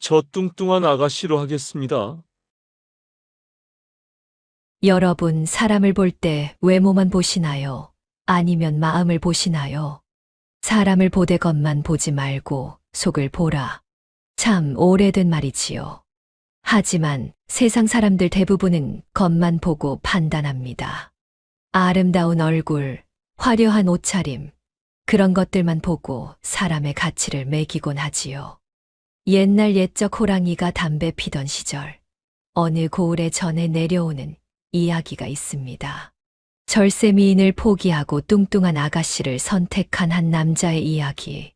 저 뚱뚱한 아가씨로 하겠습니다. 여러분, 사람을 볼 때 외모만 보시나요? 아니면 마음을 보시나요? 사람을 보되것만 보지 말고 속을 보라. 참 오래된 말이지요. 하지만 세상 사람들 대부분은 겉만 보고 판단합니다. 아름다운 얼굴, 화려한 옷차림, 그런 것들만 보고 사람의 가치를 매기곤 하지요. 옛날 옛적 호랑이가 담배 피던 시절, 어느 고을의 전에 내려오는 이야기가 있습니다. 절세미인을 포기하고 뚱뚱한 아가씨를 선택한 한 남자의 이야기.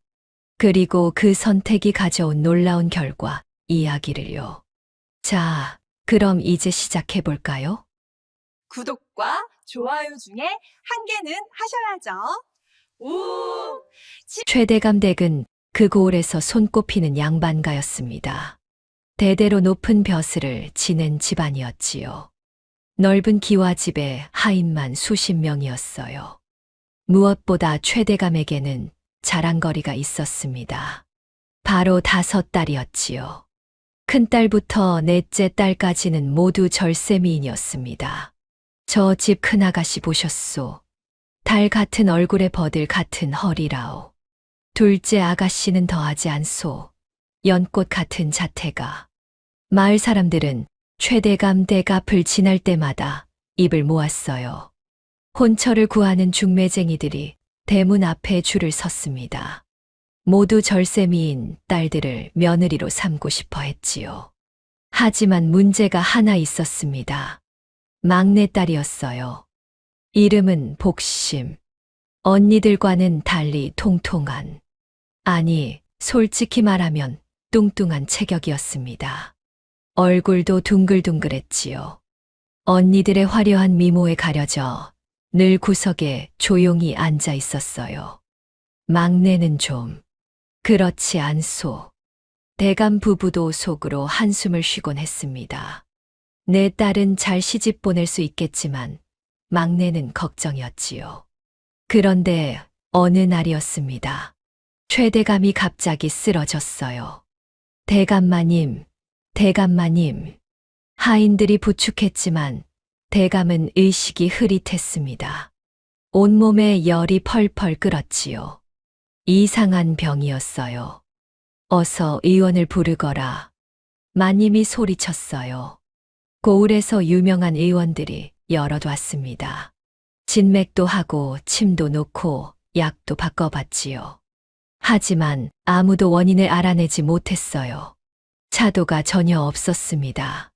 그리고 그 선택이 가져온 놀라운 결과 이야기를요. 자, 그럼 이제 시작해 볼까요? 구독과 좋아요 중에 한 개는 하셔야죠. 우! 최대감 댁은 그 고을에서 손꼽히는 양반가였습니다. 대대로 높은 벼슬을 지낸 집안이었지요. 넓은 기와집에 하인만 수십 명이었어요. 무엇보다 최대감에게는 자랑거리가 있었습니다. 바로 5딸이었지요. 큰딸부터 넷째 딸까지는 모두 절세미인이었습니다. 저 집 큰아가씨 보셨소. 달 같은 얼굴에 버들 같은 허리라오. 둘째 아가씨는 더하지 않소. 연꽃 같은 자태가. 마을 사람들은 최대감 댁 앞을 지날 때마다 입을 모았어요. 혼처를 구하는 중매쟁이들이 대문 앞에 줄을 섰습니다. 모두 절세미인 딸들을 며느리로 삼고 싶어 했지요. 하지만 문제가 하나 있었습니다. 막내딸이었어요. 이름은 복심. 언니들과는 달리 통통한, 아니, 솔직히 말하면 뚱뚱한 체격이었습니다. 얼굴도 둥글둥글했지요. 언니들의 화려한 미모에 가려져 늘 구석에 조용히 앉아 있었어요. 막내는 좀 그렇지 않소. 대감 부부도 속으로 한숨을 쉬곤 했습니다. 내 딸은 잘 시집 보낼 수 있겠지만 막내는 걱정이었지요. 그런데 어느 날이었습니다. 최대감이 갑자기 쓰러졌어요. 대감마님, 대감마님. 하인들이 부축했지만 대감은 의식이 흐릿했습니다. 온몸에 열이 펄펄 끓었지요. 이상한 병이었어요. 어서 의원을 부르거라. 마님이 소리쳤어요. 고을에서 유명한 의원들이 여럿 왔습니다. 진맥도 하고 침도 놓고 약도 바꿔봤지요. 하지만 아무도 원인을 알아내지 못했어요. 차도가 전혀 없었습니다.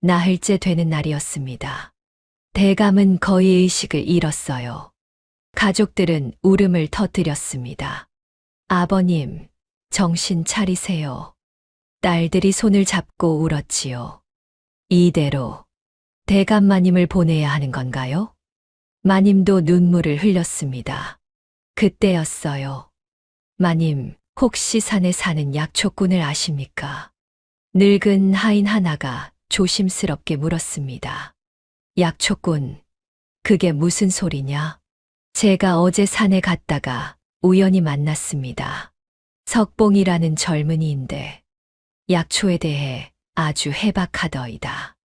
나흘째 되는 날이었습니다. 대감은 거의 의식을 잃었어요. 가족들은 울음을 터뜨렸습니다. 아버님, 정신 차리세요. 딸들이 손을 잡고 울었지요. 이대로 대감 마님을 보내야 하는 건가요? 마님도 눈물을 흘렸습니다. 그때였어요. 마님, 혹시 산에 사는 약초꾼을 아십니까? 늙은 하인 하나가 조심스럽게 물었습니다. 약초꾼, 그게 무슨 소리냐? 제가 어제 산에 갔다가 우연히 만났습니다. 석봉이라는 젊은이인데 약초에 대해 아주 해박하더이다.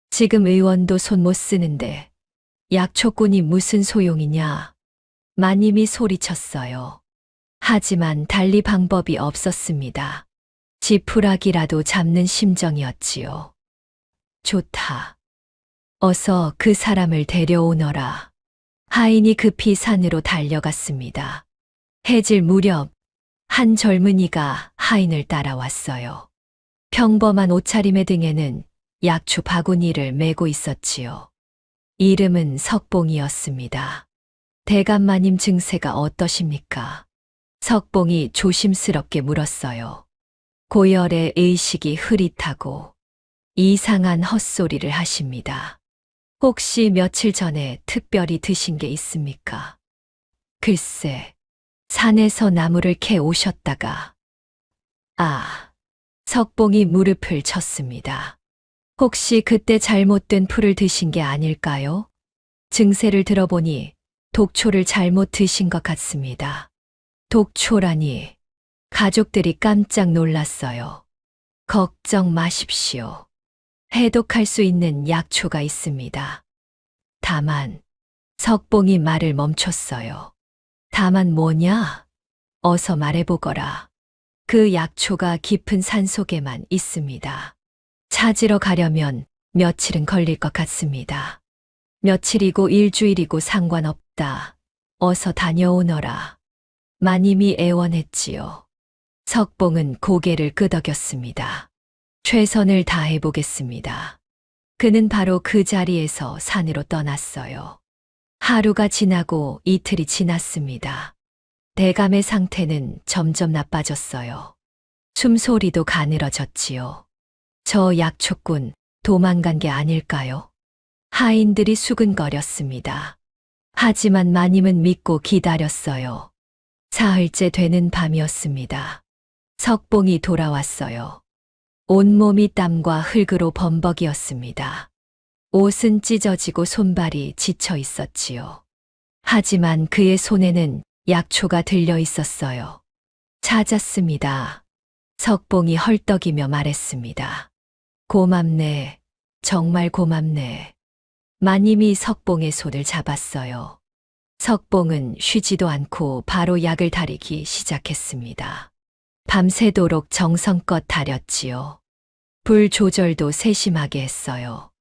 지금 의원도 손 못 쓰는데 약초꾼이 무슨 소용이냐? 마님이 소리쳤어요. 하지만 달리 방법이 없었습니다. 지푸라기라도 잡는 심정이었지요. 좋다. 어서 그 사람을 데려오너라. 하인이 급히 산으로 달려갔습니다. 해질 무렵 한 젊은이가 하인을 따라왔어요. 평범한 옷차림의 등에는 약초 바구니를 메고 있었지요. 이름은 석봉이었습니다. 대감마님 증세가 어떠십니까? 석봉이 조심스럽게 물었어요. 고열의 의식이 흐릿하고 이상한 헛소리를 하십니다. 혹시 며칠 전에 특별히 드신 게 있습니까? 글쎄, 산에서 나무를 캐 오셨다가. 석봉이 무릎을 쳤습니다. 혹시 그때 잘못된 풀을 드신 게 아닐까요? 증세를 들어보니 독초를 잘못 드신 것 같습니다. 독초라니. 가족들이 깜짝 놀랐어요. 걱정 마십시오. 해독할 수 있는 약초가 있습니다. 다만, 석봉이 말을 멈췄어요. 다만 뭐냐? 어서 말해보거라. 그 약초가 깊은 산속에만 있습니다. 찾으러 가려면 며칠은 걸릴 것 같습니다. 며칠이고 일주일이고 상관없다. 어서 다녀오너라. 마님이 애원했지요. 석봉은 고개를 끄덕였습니다. 최선을 다해보겠습니다. 그는 바로 그 자리에서 산으로 떠났어요. 하루가 지나고 이틀이 지났습니다. 대감의 상태는 점점 나빠졌어요. 숨소리도 가늘어졌지요. 저 약초꾼 도망간 게 아닐까요? 하인들이 수근거렸습니다. 하지만 마님은 믿고 기다렸어요. 사흘째 되는 밤이었습니다. 석봉이 돌아왔어요. 온몸이 땀과 흙으로 범벅이었습니다. 옷은 찢어지고 손발이 지쳐 있었지요. 하지만 그의 손에는 약초가 들려 있었어요. 찾았습니다. 석봉이 헐떡이며 말했습니다. 고맙네. 정말 고맙네. 마님이 석봉의 손을 잡았어요. 석봉은 쉬지도 않고 바로 약을 다리기 시작했습니다. 밤새도록 정성껏 다렸지요. 불 조절도 세심하게 했어요.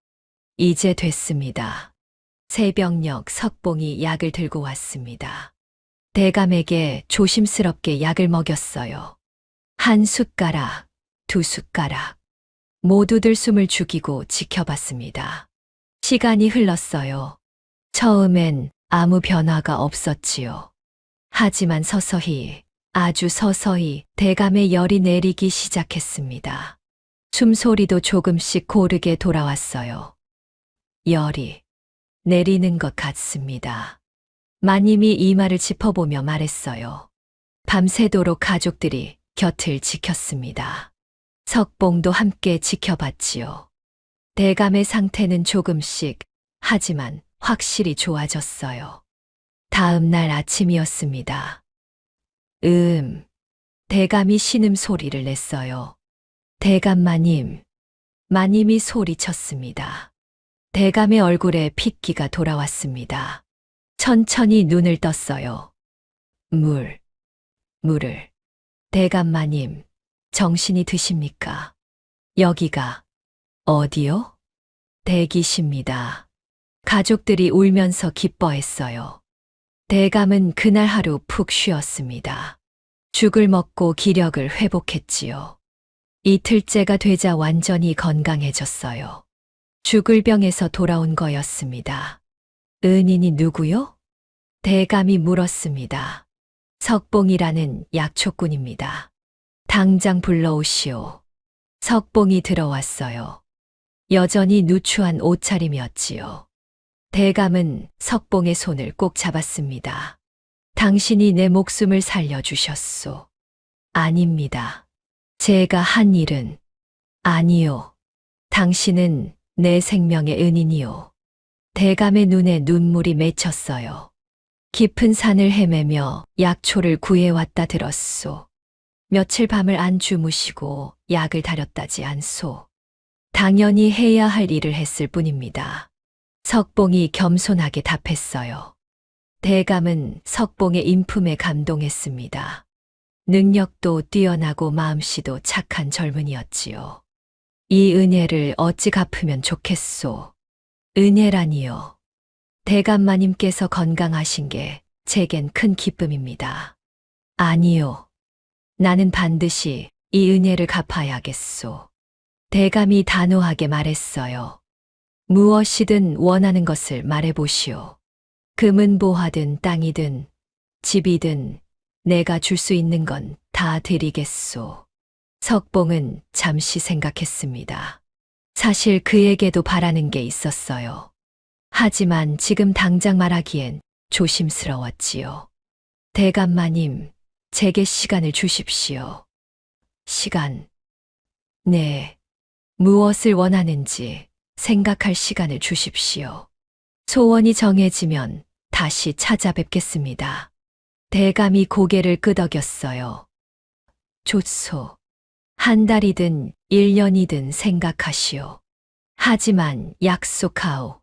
이제 됐습니다. 새벽녘 석봉이 약을 들고 왔습니다. 대감에게 조심스럽게 약을 먹였어요. 한 숟가락, 두 숟가락. 모두들 숨을 죽이고 지켜봤습니다. 시간이 흘렀어요. 처음엔 아무 변화가 없었지요. 하지만 서서히, 아주 서서히 대감의 열이 내리기 시작했습니다. 숨소리도 조금씩 고르게 돌아왔어요. 열이 내리는 것 같습니다. 마님이 이마를 짚어보며 말했어요. 밤새도록 가족들이 곁을 지켰습니다. 석봉도 함께 지켜봤지요. 대감의 상태는 조금씩, 하지만 확실히 좋아졌어요. 다음 날 아침이었습니다. 대감이 신음소리를 냈어요. 대감마님, 마님이 소리쳤습니다. 대감의 얼굴에 핏기가 돌아왔습니다. 천천히 눈을 떴어요. 물을. 대감마님, 정신이 드십니까? 여기가 어디요? 대기십니다. 가족들이 울면서 기뻐했어요. 대감은 그날 하루 푹 쉬었습니다. 죽을 먹고 기력을 회복했지요. 이틀째가 되자 완전히 건강해졌어요. 죽을 병에서 돌아온 거였습니다. 은인이 누구요? 대감이 물었습니다. 석봉이라는 약초꾼입니다. 당장 불러오시오. 석봉이 들어왔어요. 여전히 누추한 옷차림이었지요. 대감은 석봉의 손을 꼭 잡았습니다. 당신이 내 목숨을 살려주셨소. 아닙니다. 제가 한 일은 아니요. 당신은 내 생명의 은인이요. 대감의 눈에 눈물이 맺혔어요. 깊은 산을 헤매며 약초를 구해왔다 들었소. 며칠 밤을 안 주무시고 약을 다렸다지 않소. 당연히 해야 할 일을 했을 뿐입니다. 석봉이 겸손하게 답했어요. 대감은 석봉의 인품에 감동했습니다. 능력도 뛰어나고 마음씨도 착한 젊은이였지요. 이 은혜를 어찌 갚으면 좋겠소. 은혜라니요. 대감마님께서 건강하신 게 제겐 큰 기쁨입니다. 아니요. 나는 반드시 이 은혜를 갚아야겠소. 대감이 단호하게 말했어요. 무엇이든 원하는 것을 말해보시오. 금은 보화든 땅이든 집이든 내가 줄 수 있는 건 다 드리겠소. 석봉은 잠시 생각했습니다. 사실 그에게도 바라는 게 있었어요. 하지만 지금 당장 말하기엔 조심스러웠지요. 대감마님, 제게 시간을 주십시오. 시간. 네. 무엇을 원하는지 생각할 시간을 주십시오. 소원이 정해지면 다시 찾아뵙겠습니다. 대감이 고개를 끄덕였어요. 좋소. 한 달이든 1년이든 생각하시오. 하지만 약속하오.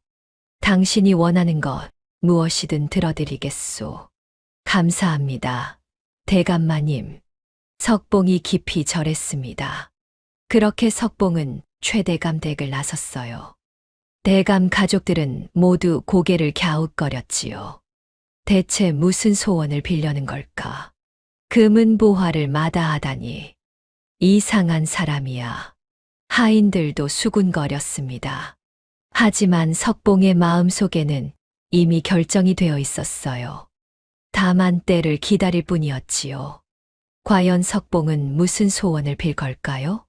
당신이 원하는 것 무엇이든 들어드리겠소. 감사합니다. 대감마님. 석봉이 깊이 절했습니다. 그렇게 석봉은 최대감 댁을 나섰어요. 대감 가족들은 모두 고개를 갸웃거렸지요. 대체 무슨 소원을 빌려는 걸까? 금은보화를 마다하다니. 이상한 사람이야. 하인들도 수군거렸습니다. 하지만 석봉의 마음속에는 이미 결정이 되어 있었어요. 다만 때를 기다릴 뿐이었지요. 과연 석봉은 무슨 소원을 빌 걸까요?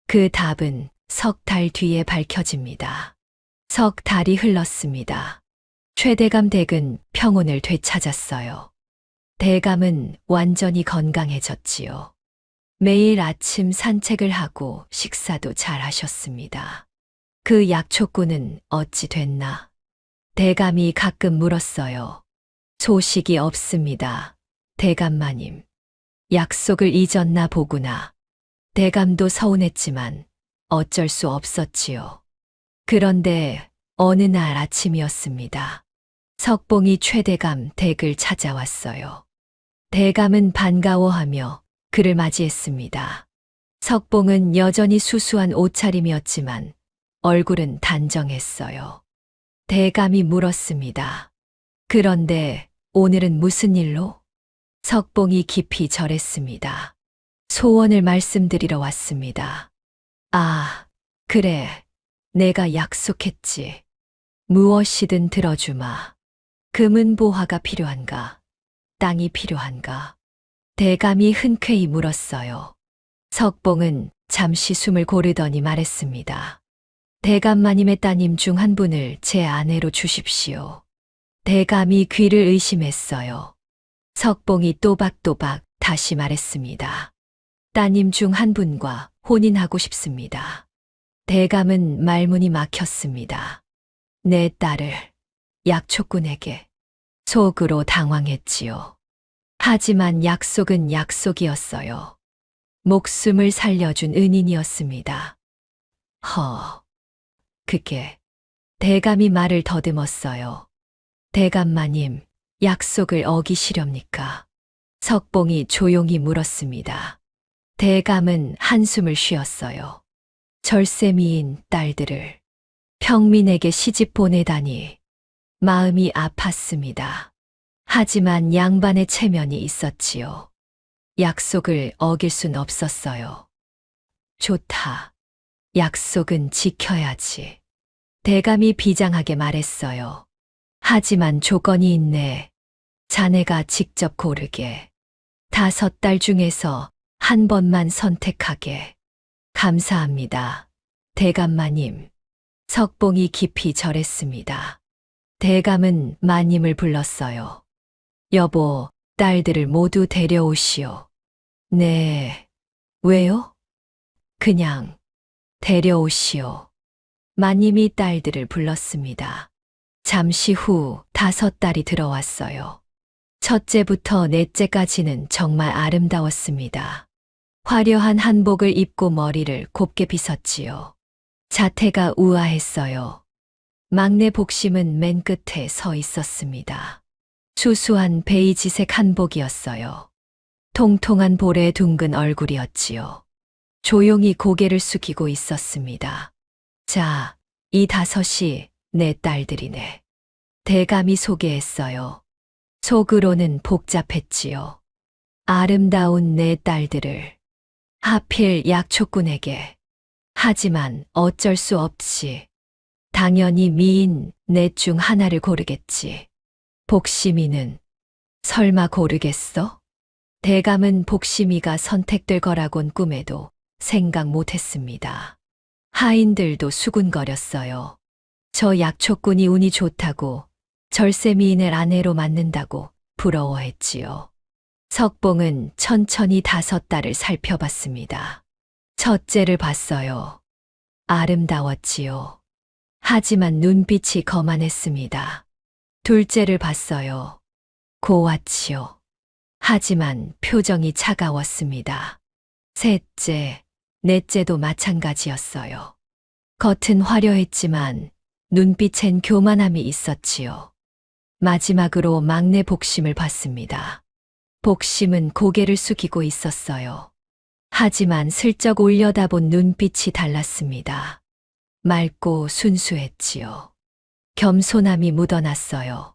그 답은 석 달 뒤에 밝혀집니다. 석 달이 흘렀습니다. 최대감 댁은 평온을 되찾았어요. 대감은 완전히 건강해졌지요. 매일 아침 산책을 하고 식사도 잘 하셨습니다. 그 약초꾼은 어찌 됐나? 대감이 가끔 물었어요. 소식이 없습니다. 대감마님. 약속을 잊었나 보구나. 대감도 서운했지만 어쩔 수 없었지요. 그런데 어느 날 아침이었습니다. 석봉이 최대감 댁을 찾아왔어요. 대감은 반가워하며 그를 맞이했습니다. 석봉은 여전히 수수한 옷차림이었지만 얼굴은 단정했어요. 대감이 물었습니다. 그런데 오늘은 무슨 일로? 석봉이 깊이 절했습니다. 소원을 말씀드리러 왔습니다. 아, 그래. 내가 약속했지. 무엇이든 들어주마. 금은보화가 필요한가? 땅이 필요한가? 대감이 흔쾌히 물었어요. 석봉은 잠시 숨을 고르더니 말했습니다. 대감마님의 따님 중 한 분을 제 아내로 주십시오. 대감이 귀를 의심했어요. 석봉이 또박또박 다시 말했습니다. 따님 중 한 분과 혼인하고 싶습니다. 대감은 말문이 막혔습니다. 내 딸을 약초꾼에게. 속으로 당황했지요. 하지만 약속은 약속이었어요. 목숨을 살려준 은인이었습니다. 그게. 대감이 말을 더듬었어요. 대감마님, 약속을 어기시렵니까? 석봉이 조용히 물었습니다. 대감은 한숨을 쉬었어요. 절세미인 딸들을 평민에게 시집 보내다니 마음이 아팠습니다. 하지만 양반의 체면이 있었지요. 약속을 어길 순 없었어요. 좋다. 약속은 지켜야지. 대감이 비장하게 말했어요. 하지만 조건이 있네. 자네가 직접 고르게. 5달 중에서 한 번만 선택하게. 감사합니다. 대감마님. 석봉이 깊이 절했습니다. 대감은 마님을 불렀어요. 여보, 딸들을 모두 데려오시오. 네. 왜요? 그냥 데려오시오. 마님이 딸들을 불렀습니다. 잠시 후 5딸이 들어왔어요. 첫째부터 넷째까지는 정말 아름다웠습니다. 화려한 한복을 입고 머리를 곱게 빗었지요. 자태가 우아했어요. 막내 복심은 맨 끝에 서 있었습니다. 수수한 베이지색 한복이었어요. 통통한 볼에 둥근 얼굴이었지요. 조용히 고개를 숙이고 있었습니다. 자, 이 5이 내 딸들이네. 대감이 소개했어요. 속으로는 복잡했지요. 아름다운 내 딸들을. 하필 약초꾼에게. 하지만 어쩔 수 없이. 당연히 미인 넷 중 하나를 고르겠지. 복심이는 설마 고르겠어? 대감은 복심이가 선택될 거라곤 꿈에도 생각 못했습니다. 하인들도 수군거렸어요. 저 약초꾼이 운이 좋다고 절세미인을 아내로 맡는다고 부러워했지요. 석봉은 천천히 5딸을 살펴봤습니다. 첫째를 봤어요. 아름다웠지요. 하지만 눈빛이 거만했습니다. 둘째를 봤어요. 고왔지요. 하지만 표정이 차가웠습니다. 셋째, 넷째도 마찬가지였어요. 겉은 화려했지만 눈빛엔 교만함이 있었지요. 마지막으로 막내 복심을 봤습니다. 복심은 고개를 숙이고 있었어요. 하지만 슬쩍 올려다본 눈빛이 달랐습니다. 맑고 순수했지요. 겸손함이 묻어났어요.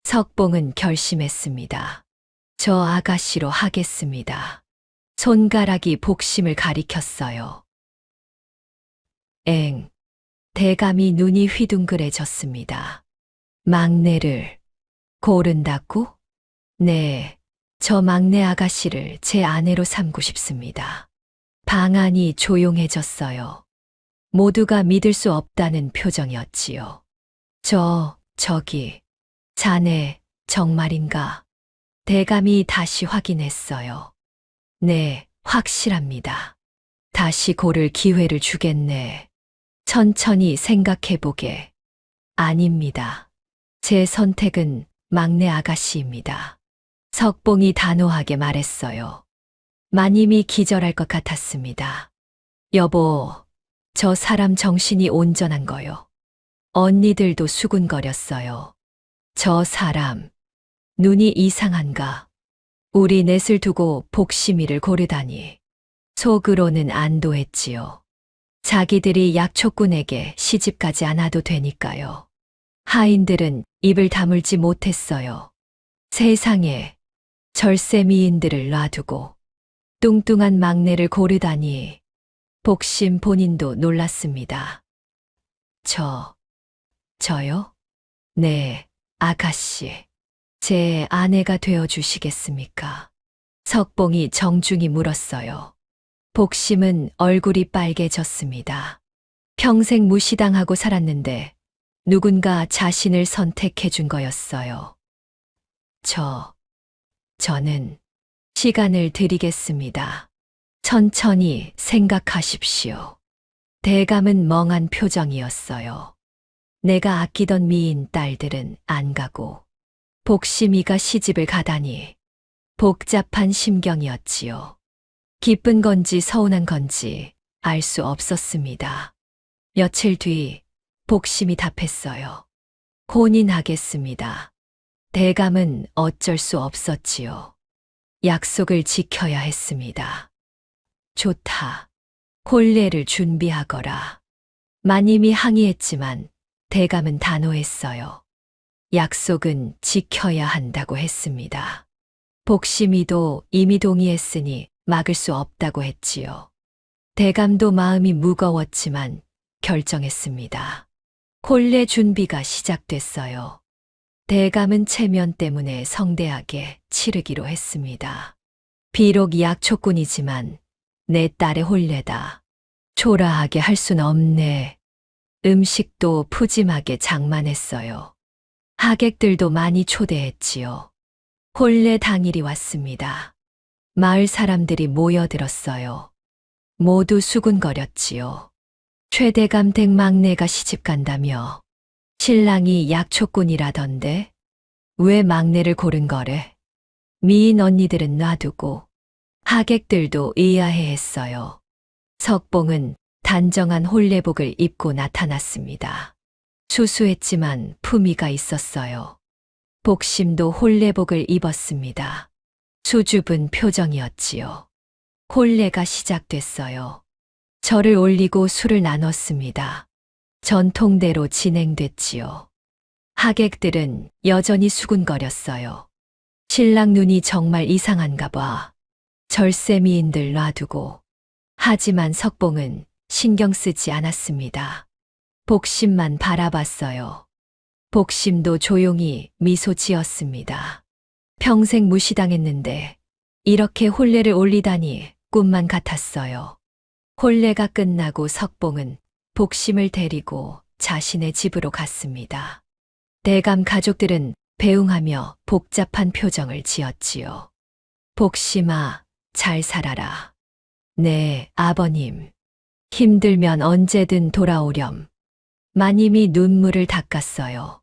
석봉은 결심했습니다. 저 아가씨로 하겠습니다. 손가락이 복심을 가리켰어요. 대감이 눈이 휘둥그레졌습니다. 막내를 고른다고? 네, 저 막내 아가씨를 제 아내로 삼고 싶습니다. 방 안이 조용해졌어요. 모두가 믿을 수 없다는 표정이었지요. 저기, 자네, 정말인가? 대감이 다시 확인했어요. 네, 확실합니다. 다시 고를 기회를 주겠네. 천천히 생각해보게. 아닙니다. 제 선택은 막내 아가씨입니다. 석봉이 단호하게 말했어요. 마님이 기절할 것 같았습니다. 여보, 저 사람 정신이 온전한 거요. 언니들도 수군거렸어요. 저 사람, 눈이 이상한가? 우리 넷을 두고 복심이를 고르다니. 속으로는 안도했지요. 자기들이 약초꾼에게 시집가지 않아도 되니까요. 하인들은 입을 다물지 못했어요. 세상에 절세 미인들을 놔두고 뚱뚱한 막내를 고르다니. 복심 본인도 놀랐습니다. 저요? 네, 아가씨. 제 아내가 되어 주시겠습니까? 석봉이 정중히 물었어요. 복심은 얼굴이 빨개졌습니다. 평생 무시당하고 살았는데 누군가 자신을 선택해 준 거였어요. 저는 시간을 드리겠습니다. 천천히 생각하십시오. 대감은 멍한 표정이었어요. 내가 아끼던 미인 딸들은 안 가고 복심이가 시집을 가다니. 복잡한 심경이었지요. 기쁜 건지 서운한 건지 알 수 없었습니다. 며칠 뒤 복심이 답했어요. 혼인하겠습니다. 대감은 어쩔 수 없었지요. 약속을 지켜야 했습니다. 좋다. 혼례를 준비하거라. 마님이 항의했지만 대감은 단호했어요. 약속은 지켜야 한다고 했습니다. 복심이도 이미 동의했으니 막을 수 없다고 했지요. 대감도 마음이 무거웠지만 결정했습니다. 혼례 준비가 시작됐어요. 대감은 체면 때문에 성대하게 치르기로 했습니다. 비록 약초꾼이지만 내 딸의 혼례다. 초라하게 할 순 없네. 음식도 푸짐하게 장만했어요. 하객들도 많이 초대했지요. 혼례 당일이 왔습니다. 마을 사람들이 모여들었어요. 모두 수군거렸지요. 최대감 댁 막내가 시집간다며. 신랑이 약초꾼이라던데 왜 막내를 고른 거래? 미인 언니들은 놔두고 하객들도 의아해했어요. 석봉은 단정한 혼례복을 입고 나타났습니다. 수수했지만 품위가 있었어요. 복심도 혼례복을 입었습니다. 수줍은 표정이었지요. 혼례가 시작됐어요. 절을 올리고 술을 나눴습니다. 전통대로 진행됐지요. 하객들은 여전히 수군거렸어요. 신랑 눈이 정말 이상한가 봐. 절세미인들 놔두고. 하지만 석봉은 신경 쓰지 않았습니다. 복심만 바라봤어요. 복심도 조용히 미소 지었습니다. 평생 무시당했는데 이렇게 혼례를 올리다니 꿈만 같았어요. 혼례가 끝나고 석봉은 복심을 데리고 자신의 집으로 갔습니다. 대감 가족들은 배웅하며 복잡한 표정을 지었지요. 복심아, 잘 살아라. 네, 아버님. 힘들면 언제든 돌아오렴. 마님이 눈물을 닦았어요.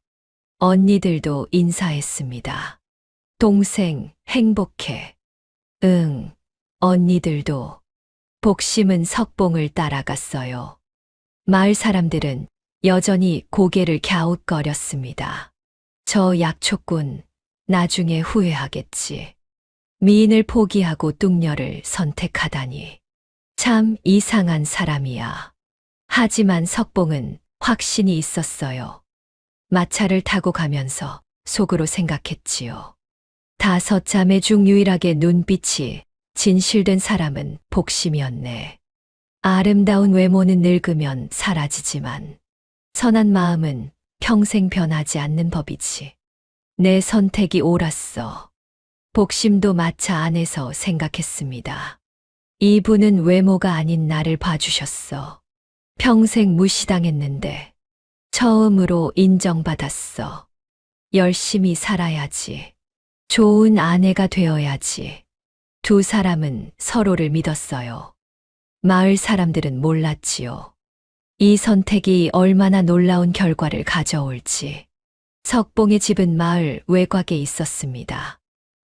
언니들도 인사했습니다. 동생, 행복해. 응, 언니들도. 복심은 석봉을 따라갔어요. 마을 사람들은 여전히 고개를 갸웃거렸습니다. 저 약초꾼 나중에 후회하겠지. 미인을 포기하고 뚱녀를 선택하다니. 참 이상한 사람이야. 하지만 석봉은 확신이 있었어요. 마차를 타고 가면서 속으로 생각했지요. 5자매 중 유일하게 눈빛이 진실된 사람은 복심이었네. 아름다운 외모는 늙으면 사라지지만 선한 마음은 평생 변하지 않는 법이지. 내 선택이 옳았어. 복심도 마차 안에서 생각했습니다. 이분은 외모가 아닌 나를 봐주셨어. 평생 무시당했는데 처음으로 인정받았어. 열심히 살아야지. 좋은 아내가 되어야지. 두 사람은 서로를 믿었어요. 마을 사람들은 몰랐지요. 이 선택이 얼마나 놀라운 결과를 가져올지. 석봉의 집은 마을 외곽에 있었습니다.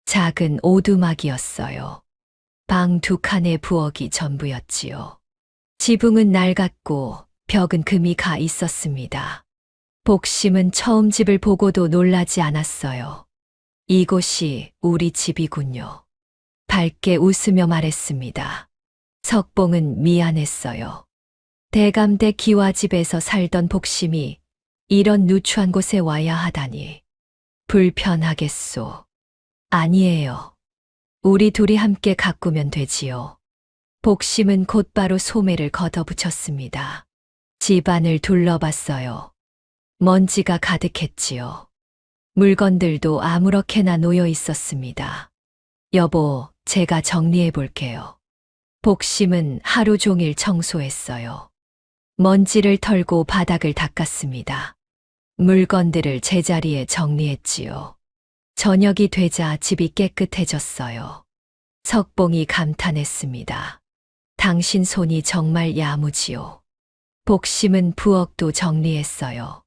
작은 오두막이었어요. 방 2칸의 부엌이 전부였지요. 지붕은 낡았고 벽은 금이 가 있었습니다. 복심은 처음 집을 보고도 놀라지 않았어요. 이곳이 우리 집이군요. 밝게 웃으며 말했습니다. 석봉은 미안했어요. 대감대 기와집에서 살던 복심이 이런 누추한 곳에 와야 하다니. 불편하겠소. 아니에요. 우리 둘이 함께 가꾸면 되지요. 복심은 곧바로 소매를 걷어붙였습니다. 집안을 둘러봤어요. 먼지가 가득했지요. 물건들도 아무렇게나 놓여 있었습니다. 여보, 제가 정리해 볼게요. 복심은 하루 종일 청소했어요. 먼지를 털고 바닥을 닦았습니다. 물건들을 제자리에 정리했지요. 저녁이 되자 집이 깨끗해졌어요. 석봉이 감탄했습니다. 당신 손이 정말 야무지요. 복심은 부엌도 정리했어요.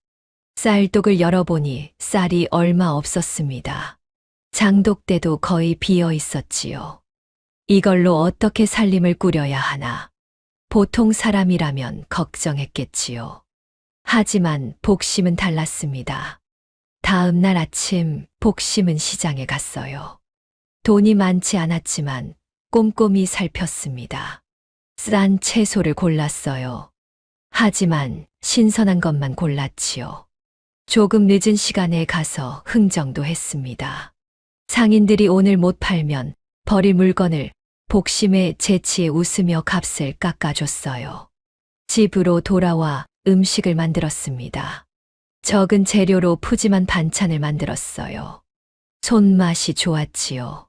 쌀독을 열어보니 쌀이 얼마 없었습니다. 장독대도 거의 비어 있었지요. 이걸로 어떻게 살림을 꾸려야 하나. 보통 사람이라면 걱정했겠지요. 하지만 복심은 달랐습니다. 다음 날 아침 복심은 시장에 갔어요. 돈이 많지 않았지만 꼼꼼히 살폈습니다. 싼 채소를 골랐어요. 하지만 신선한 것만 골랐지요. 조금 늦은 시간에 가서 흥정도 했습니다. 상인들이 오늘 못 팔면 버릴 물건을 복심의 재치에 웃으며 값을 깎아줬어요. 집으로 돌아와 음식을 만들었습니다. 적은 재료로 푸짐한 반찬을 만들었어요. 손맛이 좋았지요.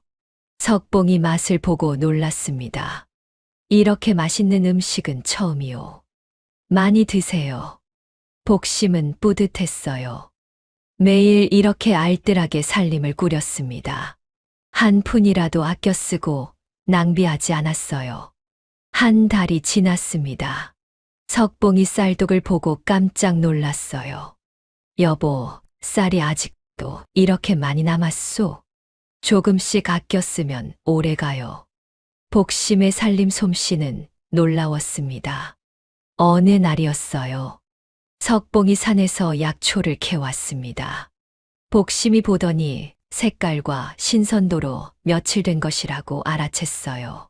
석봉이 맛을 보고 놀랐습니다. 이렇게 맛있는 음식은 처음이요. 많이 드세요. 복심은 뿌듯했어요. 매일 이렇게 알뜰하게 살림을 꾸렸습니다. 한 푼이라도 아껴 쓰고 낭비하지 않았어요. 한 달이 지났습니다. 석봉이 쌀독을 보고 깜짝 놀랐어요. 여보, 쌀이 아직도 이렇게 많이 남았소? 조금씩 아껴 쓰면 오래 가요. 복심의 살림 솜씨는 놀라웠습니다. 어느 날이었어요. 석봉이 산에서 약초를 캐왔습니다. 복심이 보더니 색깔과 신선도로 며칠 된 것이라고 알아챘어요.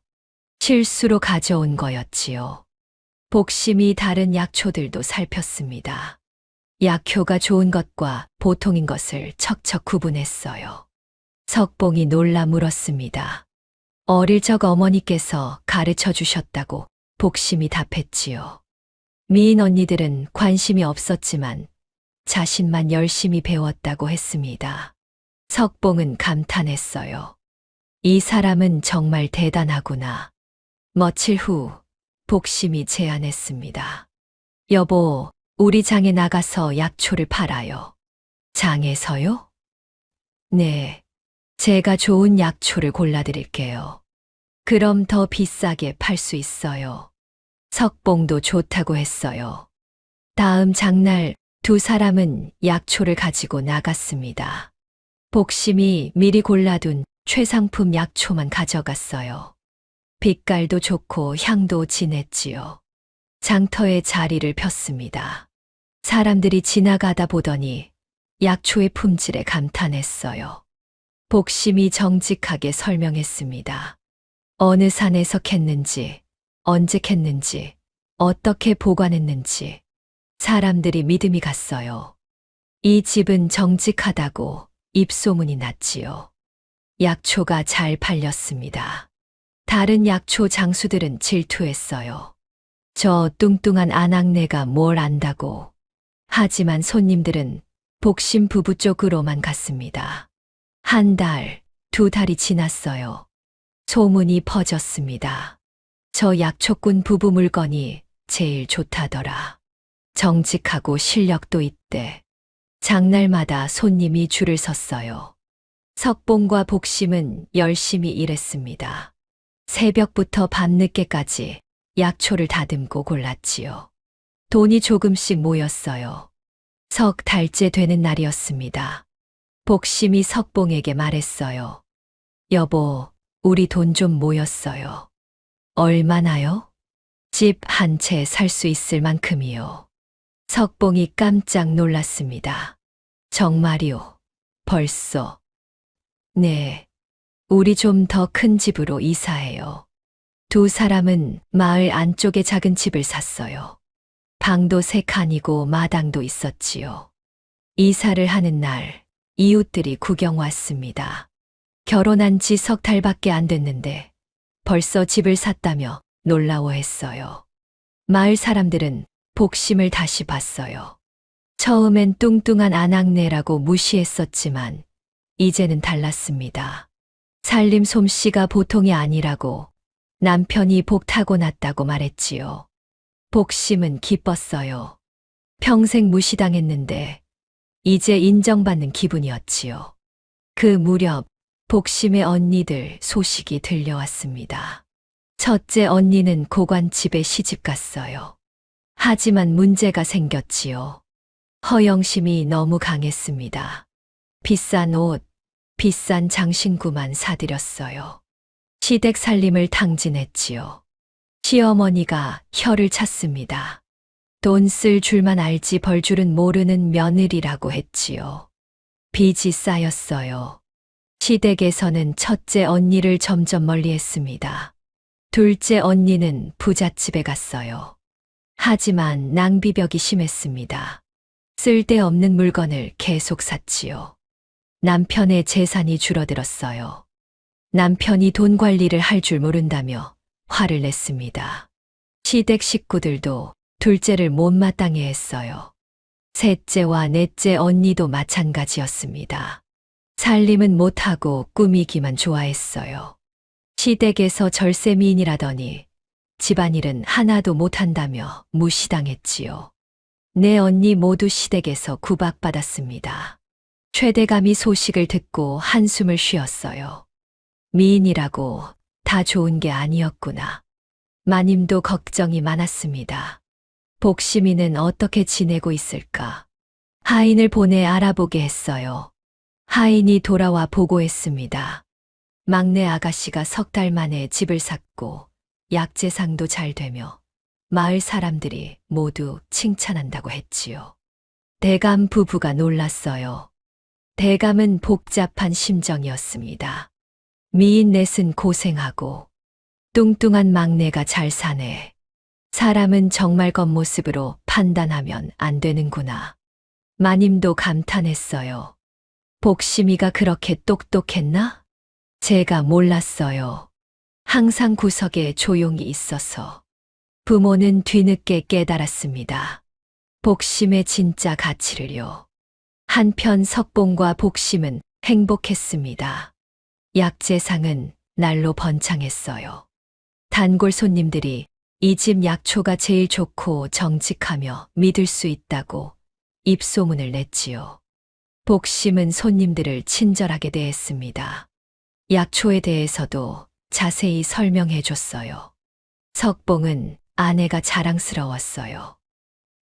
실수로 가져온 거였지요. 복심이 다른 약초들도 살폈습니다. 약효가 좋은 것과 보통인 것을 척척 구분했어요. 석봉이 놀라 물었습니다. 어릴 적 어머니께서 가르쳐 주셨다고 복심이 답했지요. 미인 언니들은 관심이 없었지만 자신만 열심히 배웠다고 했습니다. 석봉은 감탄했어요. 이 사람은 정말 대단하구나. 며칠 후 복심이 제안했습니다. 여보, 우리 장에 나가서 약초를 팔아요. 장에서요? 네, 제가 좋은 약초를 골라드릴게요. 그럼 더 비싸게 팔 수 있어요. 석봉도 좋다고 했어요. 다음 장날 두 사람은 약초를 가지고 나갔습니다. 복심이 미리 골라둔 최상품 약초만 가져갔어요. 빛깔도 좋고 향도 진했지요. 장터에 자리를 폈습니다. 사람들이 지나가다 보더니 약초의 품질에 감탄했어요. 복심이 정직하게 설명했습니다. 어느 산에서 캤는지, 언제 캤는지, 어떻게 보관했는지 사람들이 믿음이 갔어요. 이 집은 정직하다고 입소문이 났지요. 약초가 잘 팔렸습니다. 다른 약초 장수들은 질투했어요. 저 뚱뚱한 아낙네가 뭘 안다고. 하지만 손님들은 복심 부부 쪽으로만 갔습니다. 한 달, 두 달이 지났어요. 소문이 퍼졌습니다. 저 약초꾼 부부 물건이 제일 좋다더라. 정직하고 실력도 있대. 장날마다 손님이 줄을 섰어요. 석봉과 복심은 열심히 일했습니다. 새벽부터 밤늦게까지 약초를 다듬고 골랐지요. 돈이 조금씩 모였어요. 석 달째 되는 날이었습니다. 복심이 석봉에게 말했어요. 여보, 우리 돈 좀 모였어요. 얼마나요? 집 한 채 살 수 있을 만큼이요. 석봉이 깜짝 놀랐습니다. 정말이요? 벌써? 네. 우리 좀 더 큰 집으로 이사해요. 두 사람은 마을 안쪽에 작은 집을 샀어요. 방도 3칸이고 마당도 있었지요. 이사를 하는 날 이웃들이 구경 왔습니다. 결혼한 지 석 달밖에 안 됐는데 벌써 집을 샀다며 놀라워했어요. 마을 사람들은 복심을 다시 봤어요. 처음엔 뚱뚱한 아낙네라고 무시했었지만 이제는 달랐습니다. 살림 솜씨가 보통이 아니라고 남편이 복 타고났다고 말했지요. 복심은 기뻤어요. 평생 무시당했는데 이제 인정받는 기분이었지요. 그 무렵 복심의 언니들 소식이 들려왔습니다. 첫째 언니는 고관집에 시집 갔어요. 하지만 문제가 생겼지요. 허영심이 너무 강했습니다. 비싼 옷, 비싼 장신구만 사들였어요. 시댁 살림을 탕진했지요. 시어머니가 혀를 찼습니다. 돈 쓸 줄만 알지 벌 줄은 모르는 며느리라고 했지요. 빚이 쌓였어요. 시댁에서는 첫째 언니를 점점 멀리했습니다. 둘째 언니는 부잣집에 갔어요. 하지만 낭비벽이 심했습니다. 쓸데없는 물건을 계속 샀지요. 남편의 재산이 줄어들었어요. 남편이 돈 관리를 할 줄 모른다며 화를 냈습니다. 시댁 식구들도 둘째를 못마땅해 했어요. 셋째와 넷째 언니도 마찬가지였습니다. 살림은 못하고 꾸미기만 좋아했어요. 시댁에서 절세미인이라더니 집안일은 하나도 못한다며 무시당했지요. 네 언니 모두 시댁에서 구박받았습니다. 최대감이 소식을 듣고 한숨을 쉬었어요. 미인이라고 다 좋은 게 아니었구나. 마님도 걱정이 많았습니다. 복심이는 어떻게 지내고 있을까? 하인을 보내 알아보게 했어요. 하인이 돌아와 보고했습니다. 막내 아가씨가 석 달 만에 집을 샀고 약재상도 잘 되며 마을 사람들이 모두 칭찬한다고 했지요. 대감 부부가 놀랐어요. 대감은 복잡한 심정이었습니다. 미인 넷은 고생하고 뚱뚱한 막내가 잘 사네. 사람은 정말 겉모습으로 판단하면 안 되는구나. 마님도 감탄했어요. 복심이가 그렇게 똑똑했나? 제가 몰랐어요. 항상 구석에 조용히 있어서. 부모는 뒤늦게 깨달았습니다. 복심의 진짜 가치를요. 한편 석봉과 복심은 행복했습니다. 약재상은 날로 번창했어요. 단골 손님들이 이 집 약초가 제일 좋고 정직하며 믿을 수 있다고 입소문을 냈지요. 복심은 손님들을 친절하게 대했습니다. 약초에 대해서도 자세히 설명해 줬어요. 석봉은 아내가 자랑스러웠어요.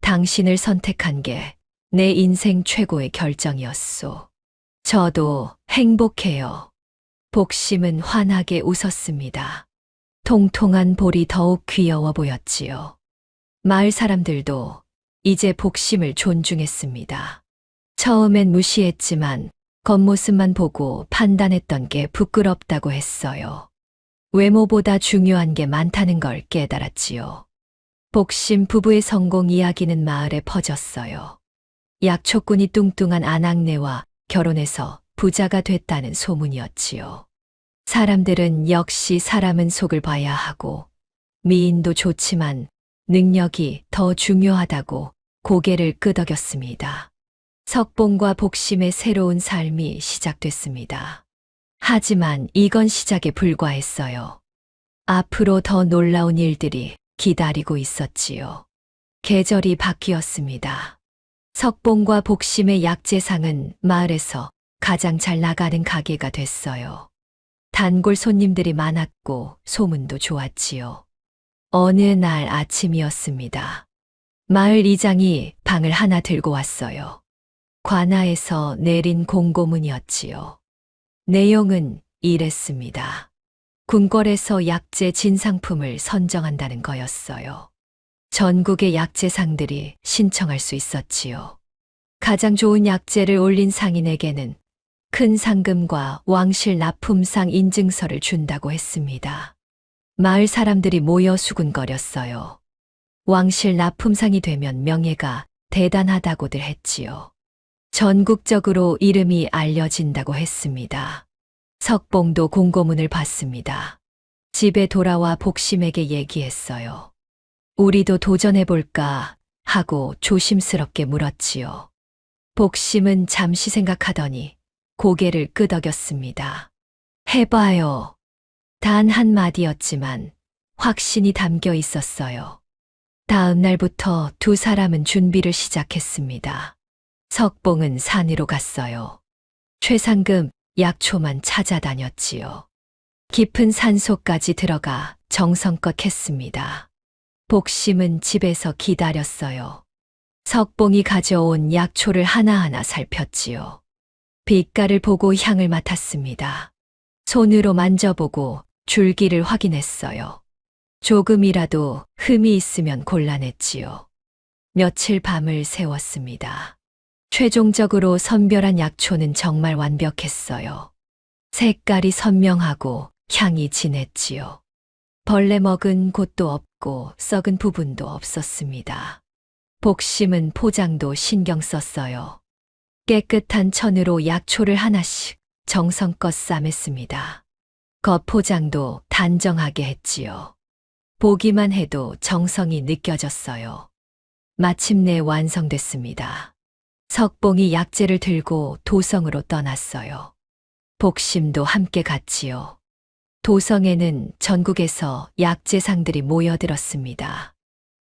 당신을 선택한 게 내 인생 최고의 결정이었소. 저도 행복해요. 복심은 환하게 웃었습니다. 통통한 볼이 더욱 귀여워 보였지요. 마을 사람들도 이제 복심을 존중했습니다. 처음엔 무시했지만 겉모습만 보고 판단했던 게 부끄럽다고 했어요. 외모보다 중요한 게 많다는 걸 깨달았지요. 복심 부부의 성공 이야기는 마을에 퍼졌어요. 약초꾼이 뚱뚱한 아낙네와 결혼해서 부자가 됐다는 소문이었지요. 사람들은 역시 사람은 속을 봐야 하고 미인도 좋지만 능력이 더 중요하다고 고개를 끄덕였습니다. 석봉과 복심의 새로운 삶이 시작됐습니다. 하지만 이건 시작에 불과했어요. 앞으로 더 놀라운 일들이 기다리고 있었지요. 계절이 바뀌었습니다. 석봉과 복심의 약재상은 마을에서 가장 잘 나가는 가게가 됐어요. 단골 손님들이 많았고 소문도 좋았지요. 어느 날 아침이었습니다. 마을 이장이 방을 하나 들고 왔어요. 관아에서 내린 공고문이었지요. 내용은 이랬습니다. 궁궐에서 약재 진상품을 선정한다는 거였어요. 전국의 약재상들이 신청할 수 있었지요. 가장 좋은 약재를 올린 상인에게는 큰 상금과 왕실 납품상 인증서를 준다고 했습니다. 마을 사람들이 모여 수군거렸어요. 왕실 납품상이 되면 명예가 대단하다고들 했지요. 전국적으로 이름이 알려진다고 했습니다. 석봉도 공고문을 받습니다. 집에 돌아와 복심에게 얘기했어요. 우리도 도전해볼까 하고 조심스럽게 물었지요. 복심은 잠시 생각하더니 고개를 끄덕였습니다. 해봐요. 단 한마디였지만 확신이 담겨 있었어요. 다음 날부터 두 사람은 준비를 시작했습니다. 석봉은 산으로 갔어요. 최상급 약초만 찾아다녔지요. 깊은 산속까지 들어가 정성껏 했습니다. 복심은 집에서 기다렸어요. 석봉이 가져온 약초를 하나하나 살폈지요. 빛깔을 보고 향을 맡았습니다. 손으로 만져보고 줄기를 확인했어요. 조금이라도 흠이 있으면 곤란했지요. 며칠 밤을 새웠습니다. 최종적으로 선별한 약초는 정말 완벽했어요. 색깔이 선명하고 향이 진했지요. 벌레 먹은 곳도 없고 썩은 부분도 없었습니다. 복심은 포장도 신경 썼어요. 깨끗한 천으로 약초를 하나씩 정성껏 싸맸습니다. 겉포장도 단정하게 했지요. 보기만 해도 정성이 느껴졌어요. 마침내 완성됐습니다. 석봉이 약재를 들고 도성으로 떠났어요. 복심도 함께 갔지요. 도성에는 전국에서 약재상들이 모여들었습니다.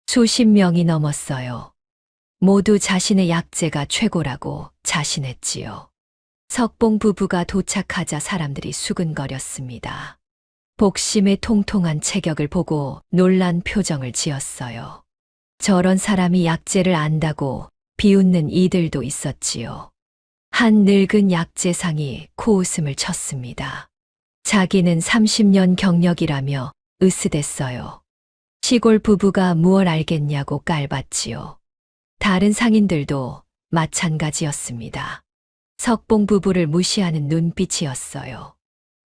수십 명이 넘었어요. 모두 자신의 약재가 최고라고 자신했지요. 석봉 부부가 도착하자 사람들이 수근거렸습니다. 복심의 통통한 체격을 보고 놀란 표정을 지었어요. 저런 사람이 약재를 안다고 비웃는 이들도 있었지요. 한 늙은 약재상이 코웃음을 쳤습니다. 자기는 30년 경력이라며 으스댔어요. 시골 부부가 무얼 알겠냐고 깔봤지요. 다른 상인들도 마찬가지였습니다. 석봉 부부를 무시하는 눈빛이었어요.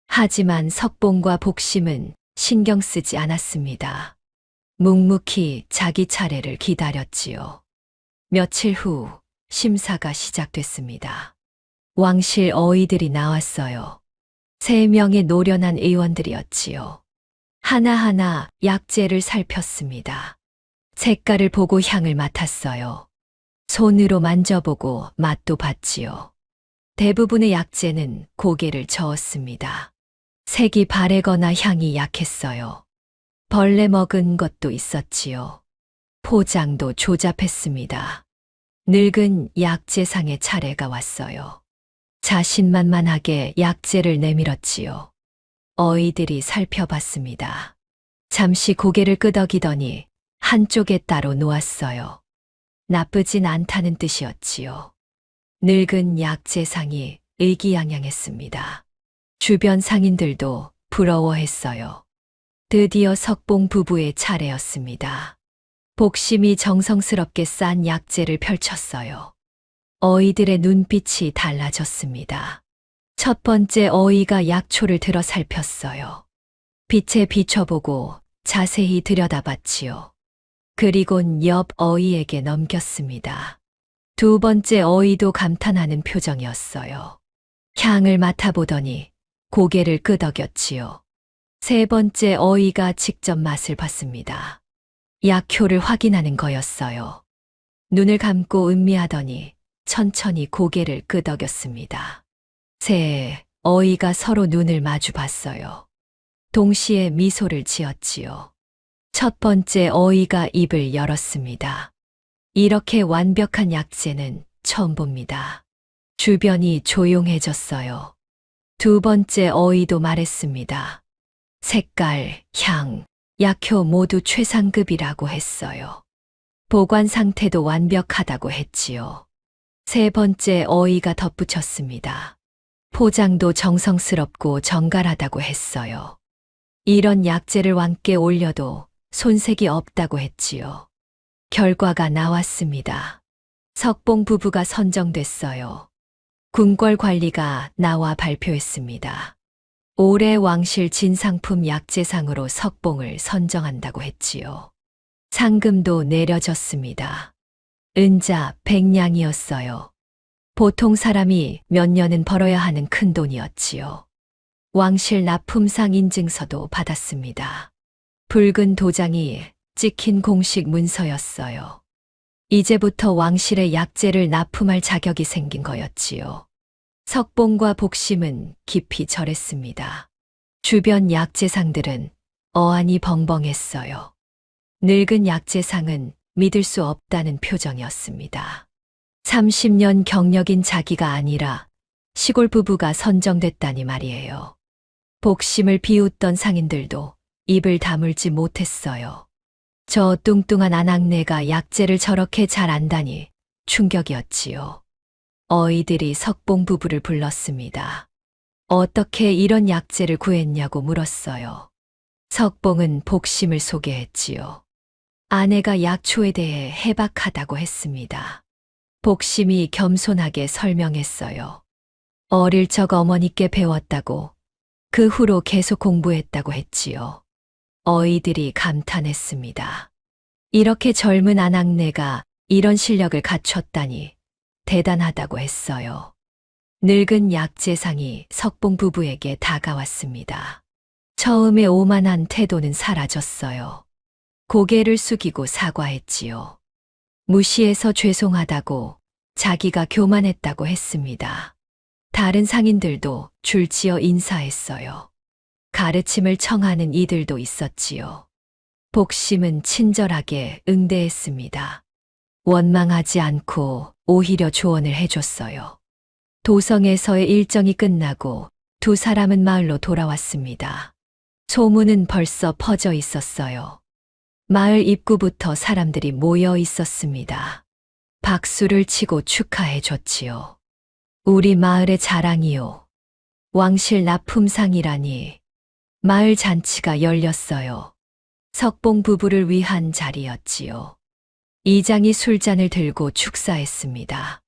하지만 석봉과 복심은 신경 쓰지 않았습니다. 묵묵히 자기 차례를 기다렸지요. 며칠 후 심사가 시작됐습니다. 왕실 어의들이 나왔어요. 3명의 노련한 의원들이었지요. 하나하나 약재를 살폈습니다. 색깔을 보고 향을 맡았어요. 손으로 만져보고 맛도 봤지요. 대부분의 약재는 고개를 저었습니다. 색이 바래거나 향이 약했어요. 벌레 먹은 것도 있었지요. 포장도 조잡했습니다. 늙은 약재상의 차례가 왔어요. 자신만만하게 약재를 내밀었지요. 어이들이 살펴봤습니다. 잠시 고개를 끄덕이더니 한쪽에 따로 놓았어요. 나쁘진 않다는 뜻이었지요. 늙은 약재상이 의기양양했습니다. 주변 상인들도 부러워했어요. 드디어 석봉 부부의 차례였습니다. 복심이 정성스럽게 싼 약재를 펼쳤어요. 어이들의 눈빛이 달라졌습니다. 첫 번째 어이가 약초를 들어 살폈어요. 빛에 비춰보고 자세히 들여다봤지요. 그리곤 옆 어이에게 넘겼습니다. 두 번째 어이도 감탄하는 표정이었어요. 향을 맡아보더니 고개를 끄덕였지요. 세 번째 어이가 직접 맛을 봤습니다. 약효를 확인하는 거였어요. 눈을 감고 음미하더니 천천히 고개를 끄덕였습니다. 세 어이가 서로 눈을 마주 봤어요. 동시에 미소를 지었지요. 첫 번째 어이가 입을 열었습니다. 이렇게 완벽한 약재는 처음 봅니다. 주변이 조용해졌어요. 두 번째 어이도 말했습니다. 색깔, 향, 약효 모두 최상급이라고 했어요. 보관 상태도 완벽하다고 했지요. 세 번째 어이가 덧붙였습니다. 포장도 정성스럽고 정갈하다고 했어요. 이런 약재를 왕께 올려도 손색이 없다고 했지요. 결과가 나왔습니다. 석봉 부부가 선정됐어요. 궁궐 관리가 나와 발표했습니다. 올해 왕실 진상품 약재상으로 석봉을 선정한다고 했지요. 상금도 내려졌습니다. 은자 100냥이었어요. 보통 사람이 몇 년은 벌어야 하는 큰 돈이었지요. 왕실 납품상 인증서도 받았습니다. 붉은 도장이 찍힌 공식 문서였어요. 이제부터 왕실의 약재를 납품할 자격이 생긴 거였지요. 석봉과 복심은 깊이 절했습니다. 주변 약재상들은 어안이 벙벙했어요. 늙은 약재상은 믿을 수 없다는 표정이었습니다. 30년 경력인 자기가 아니라 시골 부부가 선정됐다니 말이에요. 복심을 비웃던 상인들도 입을 다물지 못했어요. 저 뚱뚱한 아낙네가 약재를 저렇게 잘 안다니 충격이었지요. 어이들이 석봉 부부를 불렀습니다. 어떻게 이런 약재를 구했냐고 물었어요. 석봉은 복심을 소개했지요. 아내가 약초에 대해 해박하다고 했습니다. 복심이 겸손하게 설명했어요. 어릴 적 어머니께 배웠다고, 그 후로 계속 공부했다고 했지요. 어이들이 감탄했습니다. 이렇게 젊은 아낙네가 이런 실력을 갖췄다니 대단하다고 했어요. 늙은 약재상이 석봉 부부에게 다가왔습니다. 처음에 오만한 태도는 사라졌어요. 고개를 숙이고 사과했지요. 무시해서 죄송하다고, 자기가 교만했다고 했습니다. 다른 상인들도 줄지어 인사했어요. 가르침을 청하는 이들도 있었지요. 복심은 친절하게 응대했습니다. 원망하지 않고 오히려 조언을 해줬어요. 도성에서의 일정이 끝나고 두 사람은 마을로 돌아왔습니다. 소문은 벌써 퍼져 있었어요. 마을 입구부터 사람들이 모여 있었습니다. 박수를 치고 축하해 줬지요. 우리 마을의 자랑이요. 왕실 납품상이라니. 마을 잔치가 열렸어요. 석봉 부부를 위한 자리였지요. 이장이 술잔을 들고 축사했습니다.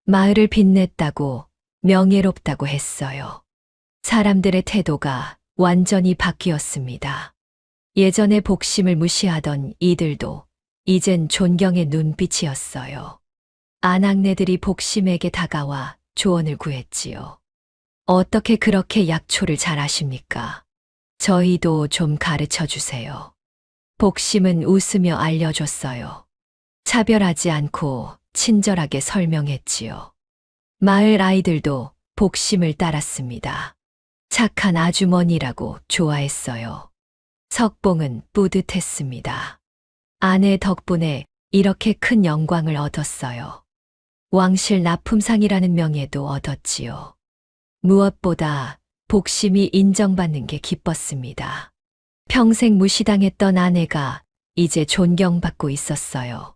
마을을 빛냈다고, 명예롭다고 했어요. 사람들의 태도가 완전히 바뀌었습니다. 예전에 복심을 무시하던 이들도 이젠 존경의 눈빛이었어요. 아낙네들이 복심에게 다가와 조언을 구했지요. 어떻게 그렇게 약초를 잘 아십니까? 저희도 좀 가르쳐 주세요. 복심은 웃으며 알려줬어요. 차별하지 않고 친절하게 설명했지요. 마을 아이들도 복심을 따랐습니다. 착한 아주머니라고 좋아했어요. 석봉은 뿌듯했습니다. 아내 덕분에 이렇게 큰 영광을 얻었어요. 왕실 납품상이라는 명예도 얻었지요. 무엇보다 복심이 인정받는 게 기뻤습니다. 평생 무시당했던 아내가 이제 존경받고 있었어요.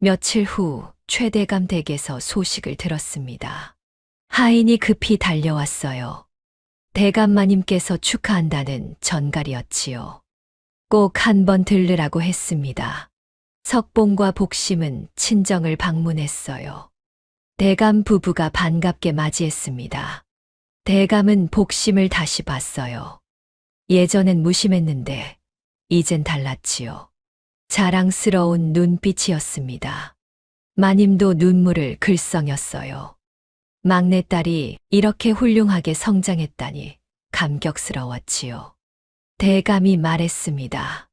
며칠 후 최대감 댁에서 소식을 들었습니다. 하인이 급히 달려왔어요. 대감마님께서 축하한다는 전갈이었지요. 꼭 한번 들르라고 했습니다. 석봉과 복심은 친정을 방문했어요. 대감 부부가 반갑게 맞이했습니다. 대감은 복심을 다시 봤어요. 예전엔 무심했는데 이젠 달랐지요. 자랑스러운 눈빛이었습니다. 마님도 눈물을 글썽였어요. 막내딸이 이렇게 훌륭하게 성장했다니 감격스러웠지요. 대감이 말했습니다.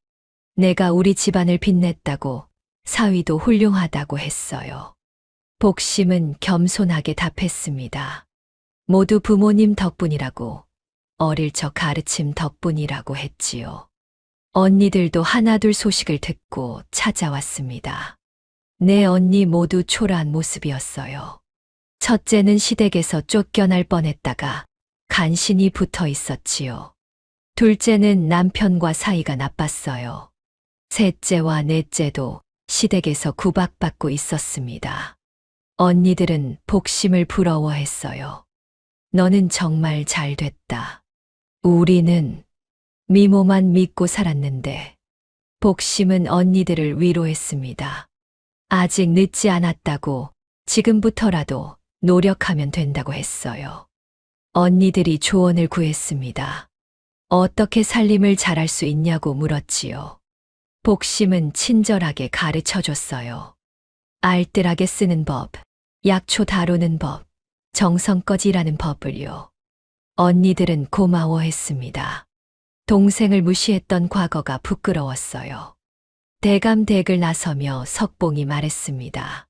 내가 우리 집안을 빛냈다고, 사위도 훌륭하다고 했어요. 복심은 겸손하게 답했습니다. 모두 부모님 덕분이라고, 어릴 적 가르침 덕분이라고 했지요. 언니들도 하나둘 소식을 듣고 찾아왔습니다. 네 언니 모두 초라한 모습이었어요. 첫째는 시댁에서 쫓겨날 뻔했다가 간신히 붙어 있었지요. 둘째는 남편과 사이가 나빴어요. 셋째와 넷째도 시댁에서 구박받고 있었습니다. 언니들은 복심을 부러워했어요. 너는 정말 잘 됐다. 우리는 미모만 믿고 살았는데, 복심은 언니들을 위로했습니다. 아직 늦지 않았다고, 지금부터라도 노력하면 된다고 했어요. 언니들이 조언을 구했습니다. 어떻게 살림을 잘할 수 있냐고 물었지요. 복심은 친절하게 가르쳐 줬어요. 알뜰하게 쓰는 법, 약초 다루는 법, 정성껏 일하는 법을요. 언니들은 고마워했습니다. 동생을 무시했던 과거가 부끄러웠어요. 대감댁을 나서며 석봉이 말했습니다.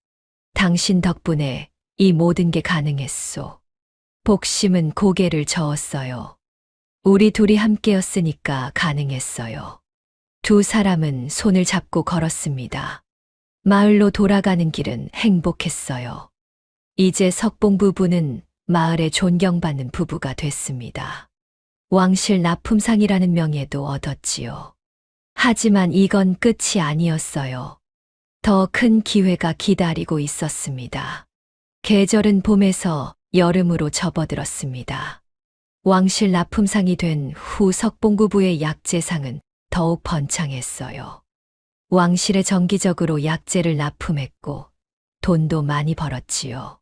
당신 덕분에 이 모든 게 가능했소. 복심은 고개를 저었어요. 우리 둘이 함께였으니까 가능했어요. 두 사람은 손을 잡고 걸었습니다. 마을로 돌아가는 길은 행복했어요. 이제 석봉 부부는 마을에 존경받는 부부가 됐습니다. 왕실 납품상이라는 명예도 얻었지요. 하지만 이건 끝이 아니었어요. 더 큰 기회가 기다리고 있었습니다. 계절은 봄에서 여름으로 접어들었습니다. 왕실 납품상이 된 후 석봉 부부의 약재상은 더욱 번창했어요. 왕실에 정기적으로 약재를 납품했고 돈도 많이 벌었지요.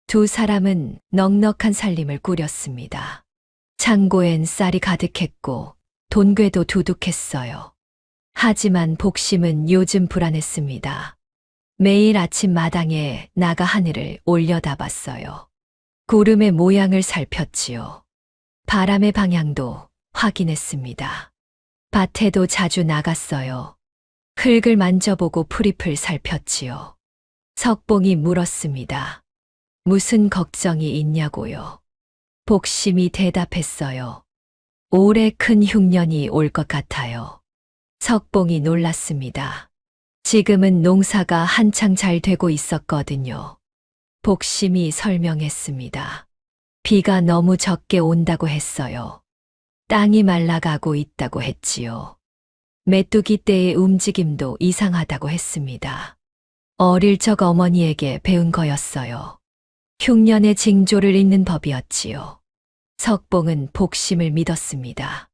두 사람은 넉넉한 살림을 꾸렸습니다. 창고엔 쌀이 가득했고 돈괴도 두둑했어요. 하지만 복심은 요즘 불안했습니다. 매일 아침 마당에 나가 하늘을 올려다봤어요. 구름의 모양을 살폈지요. 바람의 방향도 확인했습니다. 밭에도 자주 나갔어요. 흙을 만져보고 풀잎을 살폈지요. 석봉이 물었습니다. 무슨 걱정이 있냐고요. 복심이 대답했어요. 올해 큰 흉년이 올 것 같아요. 석봉이 놀랐습니다. 지금은 농사가 한창 잘 되고 있었거든요. 복심이 설명했습니다. 비가 너무 적게 온다고 했어요. 땅이 말라가고 있다고 했지요. 메뚜기 떼의 움직임도 이상하다고 했습니다. 어릴 적 어머니에게 배운 거였어요. 흉년의 징조를 읽는 법이었지요. 석봉은 복심을 믿었습니다.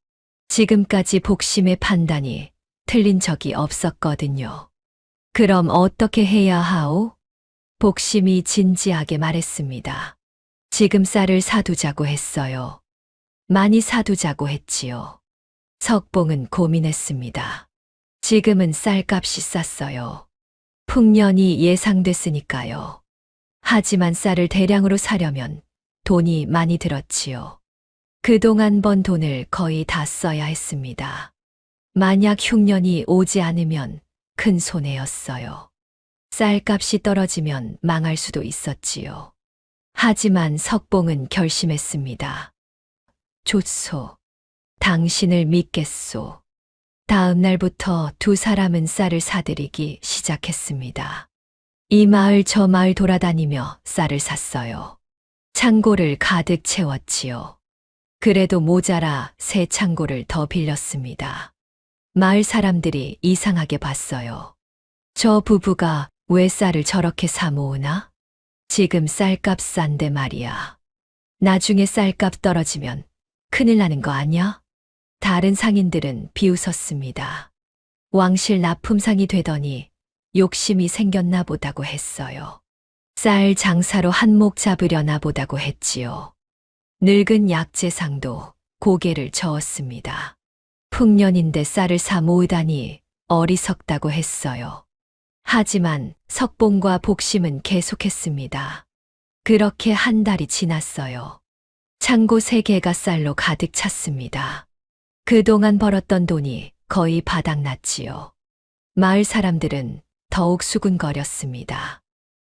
지금까지 복심의 판단이 틀린 적이 없었거든요. 그럼 어떻게 해야 하오? 복심이 진지하게 말했습니다. 지금 쌀을 사두자고 했어요. 많이 사두자고 했지요. 석봉은 고민했습니다. 지금은 쌀값이 쌌어요. 풍년이 예상됐으니까요. 하지만 쌀을 대량으로 사려면 돈이 많이 들었지요. 그동안 번 돈을 거의 다 써야 했습니다. 만약 흉년이 오지 않으면 큰 손해였어요. 쌀값이 떨어지면 망할 수도 있었지요. 하지만 석봉은 결심했습니다. 좋소. 당신을 믿겠소. 다음 날부터 두 사람은 쌀을 사들이기 시작했습니다. 이 마을 저 마을 돌아다니며 쌀을 샀어요. 창고를 가득 채웠지요. 그래도 모자라 새 창고를 더 빌렸습니다. 마을 사람들이 이상하게 봤어요. 저 부부가 왜 쌀을 저렇게 사 모으나? 지금 쌀값 싼데 말이야. 나중에 쌀값 떨어지면 큰일 나는 거 아냐? 다른 상인들은 비웃었습니다. 왕실 납품상이 되더니 욕심이 생겼나 보다고 했어요. 쌀 장사로 한몫 잡으려나 보다고 했지요. 늙은 약재상도 고개를 저었습니다. 풍년인데 쌀을 사 모으다니 어리석다고 했어요. 하지만 석봉과 복심은 계속했습니다. 그렇게 한 달이 지났어요. 창고 3개가 쌀로 가득 찼습니다. 그동안 벌었던 돈이 거의 바닥났지요. 마을 사람들은 더욱 수군거렸습니다.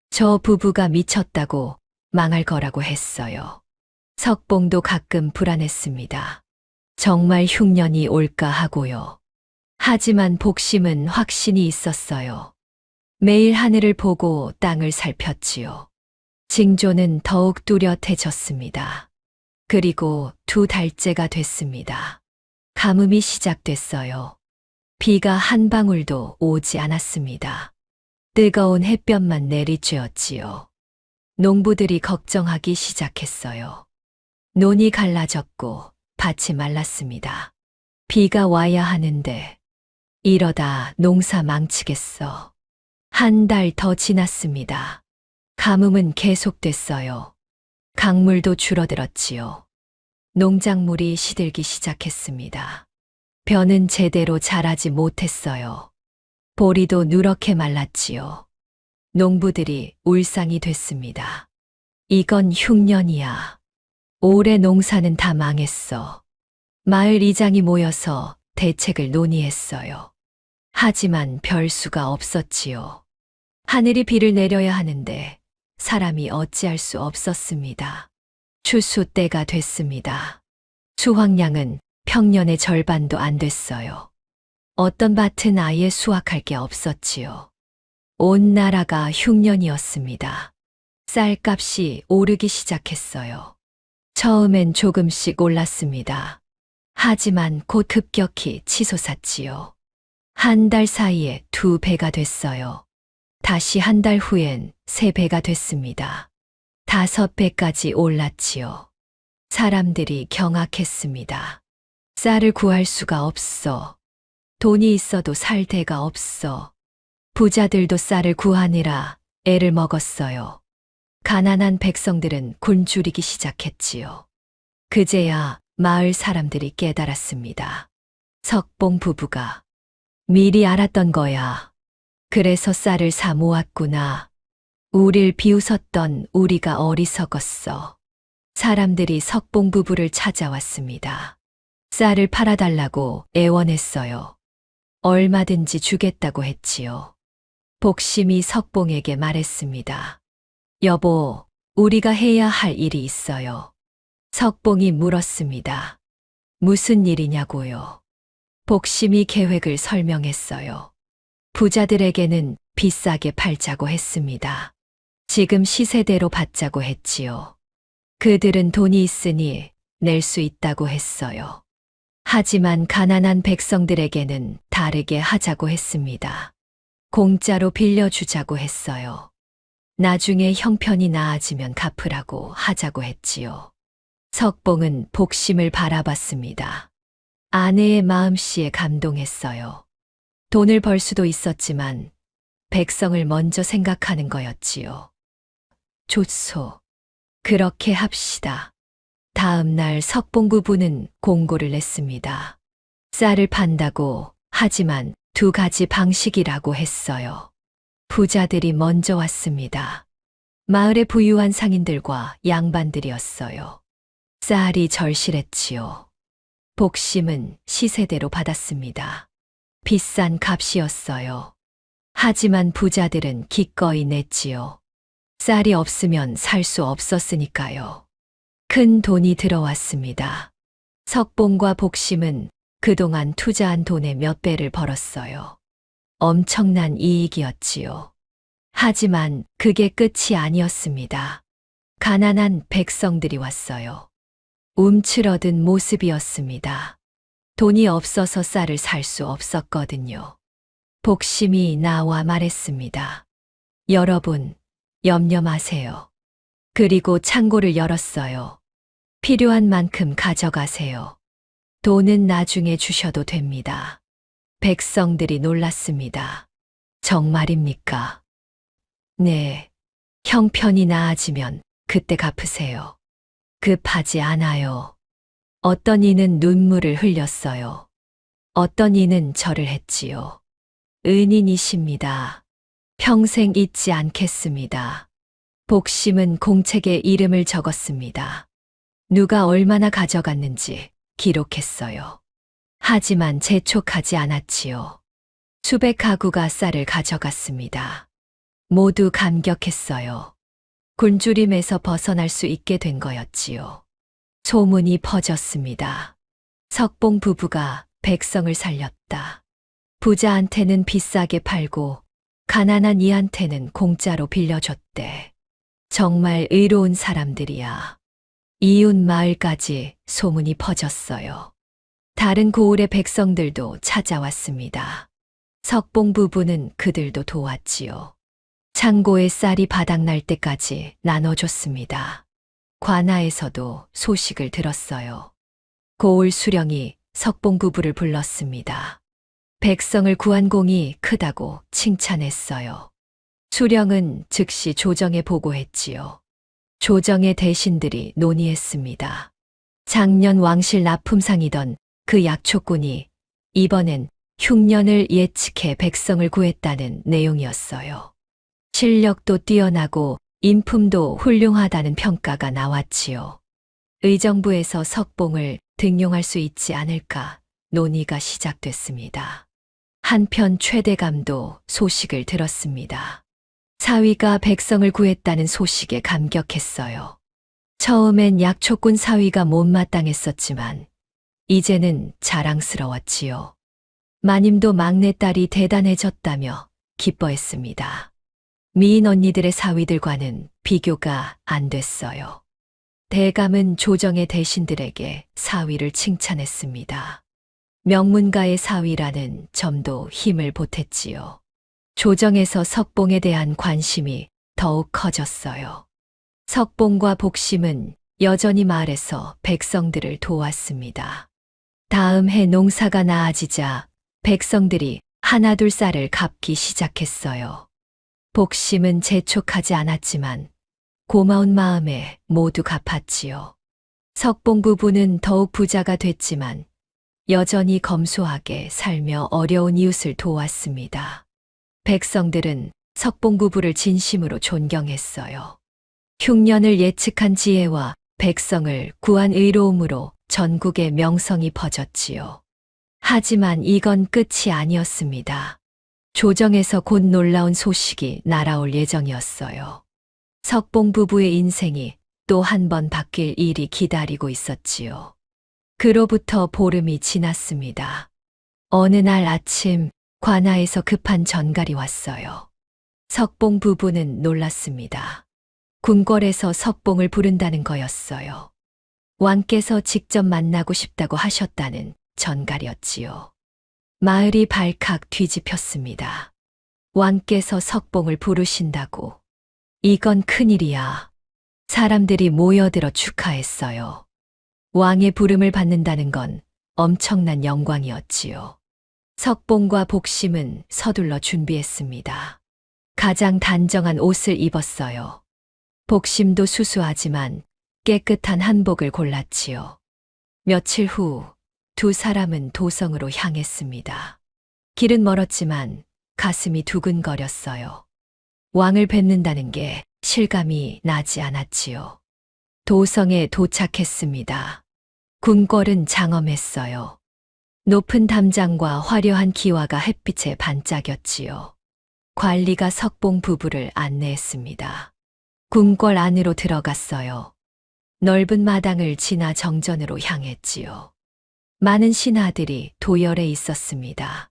저 부부가 미쳤다고 망할 거라고 했어요. 석봉도 가끔 불안했습니다. 정말 흉년이 올까 하고요. 하지만 복심은 확신이 있었어요. 매일 하늘을 보고 땅을 살폈지요. 징조는 더욱 뚜렷해졌습니다. 그리고 2달째가 됐습니다. 가뭄이 시작됐어요. 비가 한 방울도 오지 않았습니다. 뜨거운 햇볕만 내리쬐었지요. 농부들이 걱정하기 시작했어요. 논이 갈라졌고 밭이 말랐습니다. 비가 와야 하는데 이러다 농사 망치겠어. 한 달 더 지났습니다. 가뭄은 계속됐어요. 강물도 줄어들었지요. 농작물이 시들기 시작했습니다. 벼는 제대로 자라지 못했어요. 보리도 누렇게 말랐지요. 농부들이 울상이 됐습니다. 이건 흉년이야. 올해 농사는 다 망했어. 마을 이장이 모여서 대책을 논의했어요. 하지만 별 수가 없었지요. 하늘이 비를 내려야 하는데 사람이 어찌할 수 없었습니다. 추수 때가 됐습니다. 수확량은 평년의 절반도 안 됐어요. 어떤 밭은 아예 수확할 게 없었지요. 온 나라가 흉년이었습니다. 쌀값이 오르기 시작했어요. 처음엔 조금씩 올랐습니다. 하지만 곧 급격히 치솟았지요. 한 달 사이에 2배가 됐어요. 다시 한 달 후엔 3배가 됐습니다. 5배까지 올랐지요. 사람들이 경악했습니다. 쌀을 구할 수가 없어. 돈이 있어도 살 데가 없어. 부자들도 쌀을 구하느라 애를 먹었어요. 가난한 백성들은 굶주리기 시작했지요. 그제야 마을 사람들이 깨달았습니다. 석봉 부부가 미리 알았던 거야. 그래서 쌀을 사 모았구나. 우릴 비웃었던 우리가 어리석었어. 사람들이 석봉 부부를 찾아왔습니다. 쌀을 팔아달라고 애원했어요. 얼마든지 주겠다고 했지요. 복심이 석봉에게 말했습니다. 여보, 우리가 해야 할 일이 있어요. 석봉이 물었습니다. 무슨 일이냐고요? 복심이 계획을 설명했어요. 부자들에게는 비싸게 팔자고 했습니다. 지금 시세대로 받자고 했지요. 그들은 돈이 있으니 낼 수 있다고 했어요. 하지만 가난한 백성들에게는 다르게 하자고 했습니다. 공짜로 빌려주자고 했어요. 나중에 형편이 나아지면 갚으라고 하자고 했지요. 석봉은 복심을 바라봤습니다. 아내의 마음씨에 감동했어요. 돈을 벌 수도 있었지만 백성을 먼저 생각하는 거였지요. 좋소. 그렇게 합시다. 다음 날 석봉 부부는 공고를 냈습니다. 쌀을 판다고 하지만 2가지 방식이라고 했어요. 부자들이 먼저 왔습니다. 마을의 부유한 상인들과 양반들이었어요. 쌀이 절실했지요. 복심은 시세대로 받았습니다. 비싼 값이었어요. 하지만 부자들은 기꺼이 냈지요. 쌀이 없으면 살 수 없었으니까요. 큰 돈이 들어왔습니다. 석봉과 복심은 그동안 투자한 돈의 몇 배를 벌었어요. 엄청난 이익이었지요. 하지만 그게 끝이 아니었습니다. 가난한 백성들이 왔어요. 움츠러든 모습이었습니다. 돈이 없어서 쌀을 살 수 없었거든요. 복심이 나와 말했습니다. 여러분, 염려 마세요. 그리고 창고를 열었어요. 필요한 만큼 가져가세요. 돈은 나중에 주셔도 됩니다. 백성들이 놀랐습니다. 정말입니까? 네. 형편이 나아지면 그때 갚으세요. 급하지 않아요. 어떤 이는 눈물을 흘렸어요. 어떤 이는 절을 했지요. 은인이십니다. 평생 잊지 않겠습니다. 복심은 공책에 이름을 적었습니다. 누가 얼마나 가져갔는지 기록했어요. 하지만 재촉하지 않았지요. 수백 가구가 쌀을 가져갔습니다. 모두 감격했어요. 굶주림에서 벗어날 수 있게 된 거였지요. 소문이 퍼졌습니다. 석봉 부부가 백성을 살렸다. 부자한테는 비싸게 팔고 가난한 이한테는 공짜로 빌려줬대. 정말 의로운 사람들이야. 이웃 마을까지 소문이 퍼졌어요. 다른 고을의 백성들도 찾아왔습니다. 석봉 부부는 그들도 도왔지요. 창고에 쌀이 바닥날 때까지 나눠줬습니다. 관아에서도 소식을 들었어요. 고을 수령이 석봉 부부를 불렀습니다. 백성을 구한 공이 크다고 칭찬했어요. 수령은 즉시 조정에 보고했지요. 조정의 대신들이 논의했습니다. 작년 왕실 납품상이던 그 약초꾼이 이번엔 흉년을 예측해 백성을 구했다는 내용이었어요. 실력도 뛰어나고 인품도 훌륭하다는 평가가 나왔지요. 의정부에서 석봉을 등용할 수 있지 않을까 논의가 시작됐습니다. 한편 최대감도 소식을 들었습니다. 사위가 백성을 구했다는 소식에 감격했어요. 처음엔 약초꾼 사위가 못마땅했었지만 이제는 자랑스러웠지요. 마님도 막내딸이 대단해졌다며 기뻐했습니다. 미인 언니들의 사위들과는 비교가 안 됐어요. 대감은 조정의 대신들에게 사위를 칭찬했습니다. 명문가의 사위라는 점도 힘을 보탰지요. 조정에서 석봉에 대한 관심이 더욱 커졌어요. 석봉과 복심은 여전히 마을에서 백성들을 도왔습니다. 다음 해 농사가 나아지자 백성들이 하나둘 쌀을 갚기 시작했어요. 복심은 재촉하지 않았지만 고마운 마음에 모두 갚았지요. 석봉 부부는 더욱 부자가 됐지만 여전히 검소하게 살며 어려운 이웃을 도왔습니다. 백성들은 석봉 부부를 진심으로 존경했어요. 흉년을 예측한 지혜와 백성을 구한 의로움으로 전국에 명성이 퍼졌지요. 하지만 이건 끝이 아니었습니다. 조정에서 곧 놀라운 소식이 날아올 예정이었어요. 석봉 부부의 인생이 또 한 번 바뀔 일이 기다리고 있었지요. 그로부터 보름이 지났습니다. 어느 날 아침 관아에서 급한 전갈이 왔어요. 석봉 부부는 놀랐습니다. 궁궐에서 석봉을 부른다는 거였어요. 왕께서 직접 만나고 싶다고 하셨다는 전갈이었지요. 마을이 발칵 뒤집혔습니다. 왕께서 석봉을 부르신다고. 이건 큰일이야. 사람들이 모여들어 축하했어요. 왕의 부름을 받는다는 건 엄청난 영광이었지요. 석봉과 복심은 서둘러 준비했습니다. 가장 단정한 옷을 입었어요. 복심도 수수하지만 깨끗한 한복을 골랐지요. 며칠 후 두 사람은 도성으로 향했습니다. 길은 멀었지만 가슴이 두근거렸어요. 왕을 뵙는다는 게 실감이 나지 않았지요. 도성에 도착했습니다. 궁궐은 장엄했어요. 높은 담장과 화려한 기와가 햇빛에 반짝였지요. 관리가 석봉 부부를 안내했습니다. 궁궐 안으로 들어갔어요. 넓은 마당을 지나 정전으로 향했지요. 많은 신하들이 도열에 있었습니다.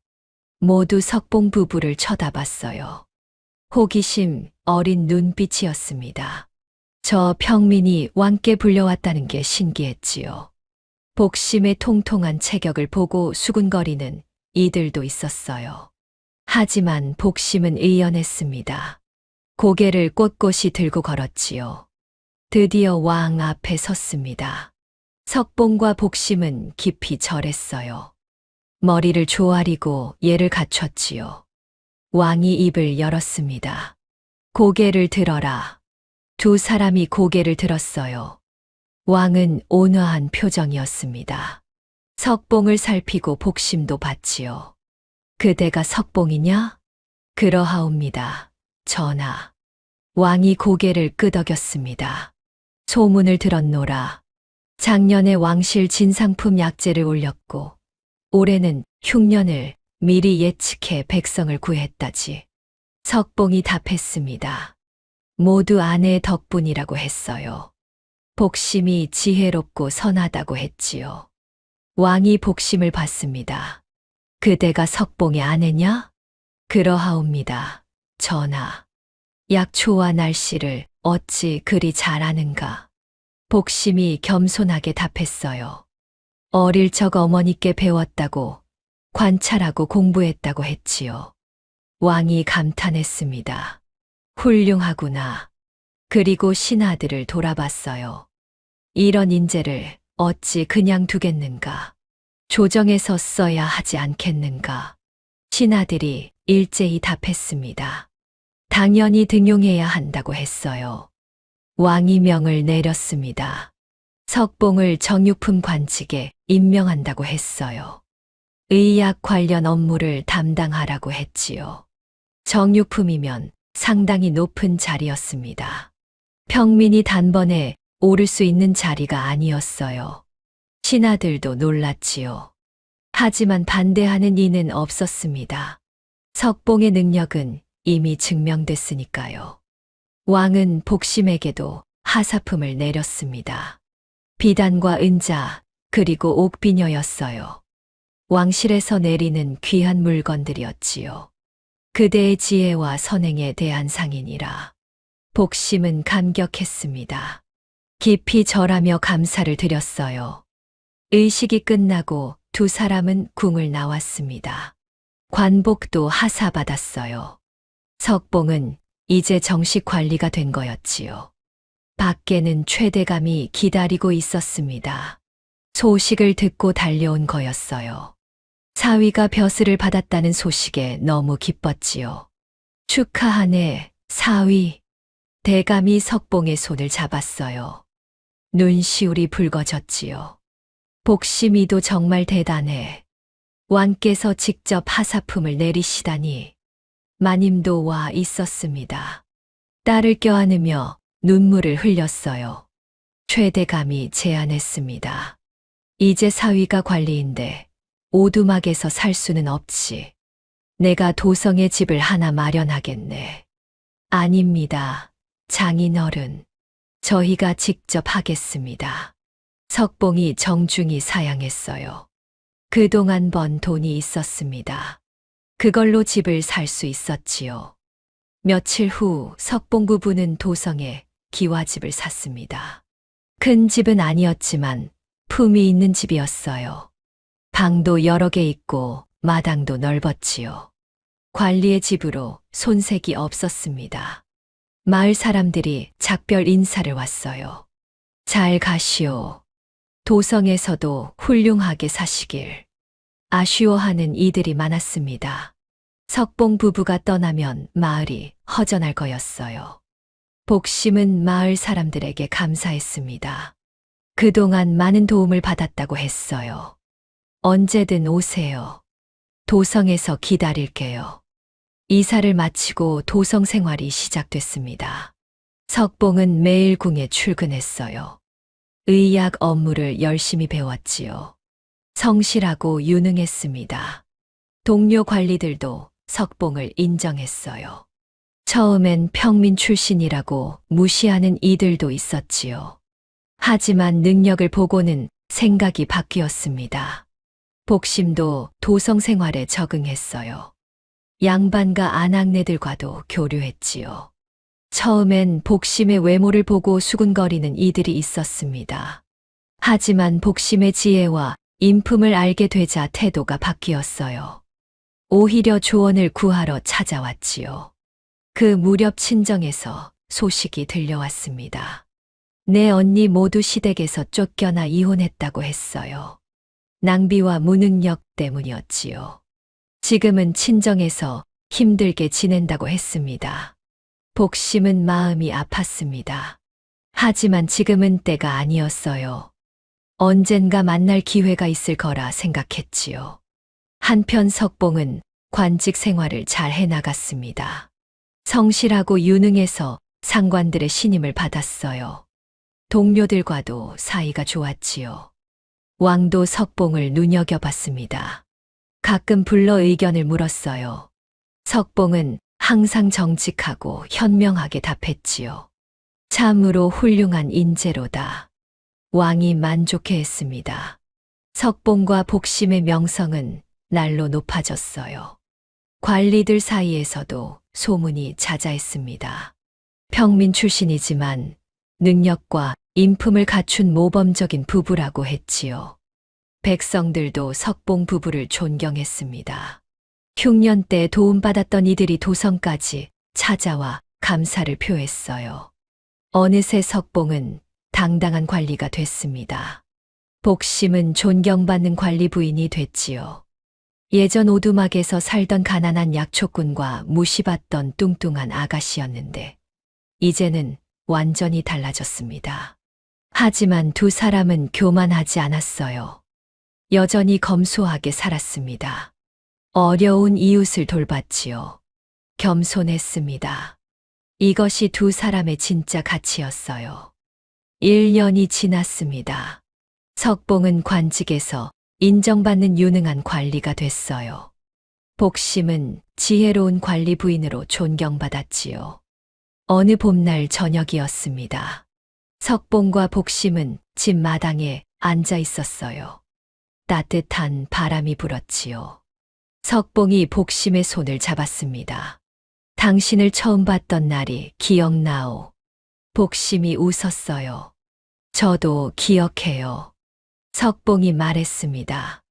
모두 석봉 부부를 쳐다봤어요. 호기심 어린 눈빛이었습니다. 저 평민이 왕께 불려왔다는 게 신기했지요. 복심의 통통한 체격을 보고 수군거리는 이들도 있었어요. 하지만 복심은 의연했습니다. 고개를 꼿꼿이 들고 걸었지요. 드디어 왕 앞에 섰습니다. 석봉과 복심은 깊이 절했어요. 머리를 조아리고 예를 갖췄지요. 왕이 입을 열었습니다. 고개를 들어라. 두 사람이 고개를 들었어요. 왕은 온화한 표정이었습니다. 석봉을 살피고 복심도 봤지요. 그대가 석봉이냐? 그러하옵니다. 전하. 왕이 고개를 끄덕였습니다. 소문을 들었노라. 작년에 왕실 진상품 약재를 올렸고 올해는 흉년을 미리 예측해 백성을 구했다지. 석봉이 답했습니다. 모두 아내의 덕분이라고 했어요. 복심이 지혜롭고 선하다고 했지요. 왕이 복심을 봤습니다. 그대가 석봉의 아내냐? 그러하옵니다. 전하. 약초와 날씨를 어찌 그리 잘 아는가? 복심이 겸손하게 답했어요. 어릴 적 어머니께 배웠다고 관찰하고 공부했다고 했지요. 왕이 감탄했습니다. 훌륭하구나. 그리고 신하들을 돌아봤어요. 이런 인재를 어찌 그냥 두겠는가? 조정에서 써야 하지 않겠는가? 신하들이 일제히 답했습니다. 당연히 등용해야 한다고 했어요. 왕이 명을 내렸습니다. 석봉을 정육품 관직에 임명한다고 했어요. 의약 관련 업무를 담당하라고 했지요. 정육품이면 상당히 높은 자리였습니다. 평민이 단번에 오를 수 있는 자리가 아니었어요. 신하들도 놀랐지요. 하지만 반대하는 이는 없었습니다. 석봉의 능력은 이미 증명됐으니까요. 왕은 복심에게도 하사품을 내렸습니다. 비단과 은자, 그리고 옥비녀였어요. 왕실에서 내리는 귀한 물건들이었지요. 그대의 지혜와 선행에 대한 상이니라. 복심은 감격했습니다. 깊이 절하며 감사를 드렸어요. 의식이 끝나고 두 사람은 궁을 나왔습니다. 관복도 하사받았어요. 석봉은 이제 정식 관리가 된 거였지요. 밖에는 최대감이 기다리고 있었습니다. 소식을 듣고 달려온 거였어요. 사위가 벼슬을 받았다는 소식에 너무 기뻤지요. 축하하네, 사위. 대감이 석봉의 손을 잡았어요. 눈시울이 붉어졌지요. 복심이도 정말 대단해. 왕께서 직접 하사품을 내리시다니. 마님도 와 있었습니다. 딸을 껴안으며 눈물을 흘렸어요. 최대감이 제안했습니다. 이제 사위가 관리인데 오두막에서 살 수는 없지. 내가 도성에 집을 하나 마련하겠네. 아닙니다. 장인어른. 저희가 직접 하겠습니다. 석봉이 정중히 사양했어요. 그동안 번 돈이 있었습니다. 그걸로 집을 살 수 있었지요. 며칠 후 석봉 부부는 도성에 기와집을 샀습니다. 큰 집은 아니었지만 품이 있는 집이었어요. 방도 여러 개 있고 마당도 넓었지요. 관리의 집으로 손색이 없었습니다. 마을 사람들이 작별 인사를 왔어요. 잘 가시오. 도성에서도 훌륭하게 사시길. 아쉬워하는 이들이 많았습니다. 석봉 부부가 떠나면 마을이 허전할 거였어요. 복심은 마을 사람들에게 감사했습니다. 그동안 많은 도움을 받았다고 했어요. 언제든 오세요. 도성에서 기다릴게요. 이사를 마치고 도성 생활이 시작됐습니다. 석봉은 매일 궁에 출근했어요. 의약 업무를 열심히 배웠지요. 성실하고 유능했습니다. 동료 관리들도 석봉을 인정했어요. 처음엔 평민 출신이라고 무시하는 이들도 있었지요. 하지만 능력을 보고는 생각이 바뀌었습니다. 복심도 도성 생활에 적응했어요. 양반과 아낙네들과도 교류했지요. 처음엔 복심의 외모를 보고 수군거리는 이들이 있었습니다. 하지만 복심의 지혜와 인품을 알게 되자 태도가 바뀌었어요. 오히려 조언을 구하러 찾아왔지요. 그 무렵 친정에서 소식이 들려왔습니다. 내 언니 모두 시댁에서 쫓겨나 이혼했다고 했어요. 낭비와 무능력 때문이었지요. 지금은 친정에서 힘들게 지낸다고 했습니다. 복심은 마음이 아팠습니다. 하지만 지금은 때가 아니었어요. 언젠가 만날 기회가 있을 거라 생각했지요. 한편 석봉은 관직 생활을 잘 해나갔습니다. 성실하고 유능해서 상관들의 신임을 받았어요. 동료들과도 사이가 좋았지요. 왕도 석봉을 눈여겨봤습니다. 가끔 불러 의견을 물었어요. 석봉은 항상 정직하고 현명하게 답했지요. 참으로 훌륭한 인재로다. 왕이 만족해했습니다. 석봉과 복심의 명성은 날로 높아졌어요. 관리들 사이에서도 소문이 자자했습니다. 평민 출신이지만 능력과 인품을 갖춘 모범적인 부부라고 했지요. 백성들도 석봉 부부를 존경했습니다. 흉년 때 도움받았던 이들이 도성까지 찾아와 감사를 표했어요. 어느새 석봉은 당당한 관리가 됐습니다. 복심은 존경받는 관리 부인이 됐지요. 예전 오두막에서 살던 가난한 약초꾼과 무시받던 뚱뚱한 아가씨였는데 이제는 완전히 달라졌습니다. 하지만 두 사람은 교만하지 않았어요. 여전히 검소하게 살았습니다. 어려운 이웃을 돌봤지요. 겸손했습니다. 이것이 두 사람의 진짜 가치였어요. 1년이 지났습니다. 석봉은 관직에서 인정받는 유능한 관리가 됐어요. 복심은 지혜로운 관리 부인으로 존경받았지요. 어느 봄날 저녁이었습니다. 석봉과 복심은 집 마당에 앉아 있었어요. 따뜻한 바람이 불었지요. 석봉이 복심의 손을 잡았습니다. 당신을 처음 봤던 날이 기억나오. 복심이 웃었어요. 저도 기억해요. 석봉이 말했습니다.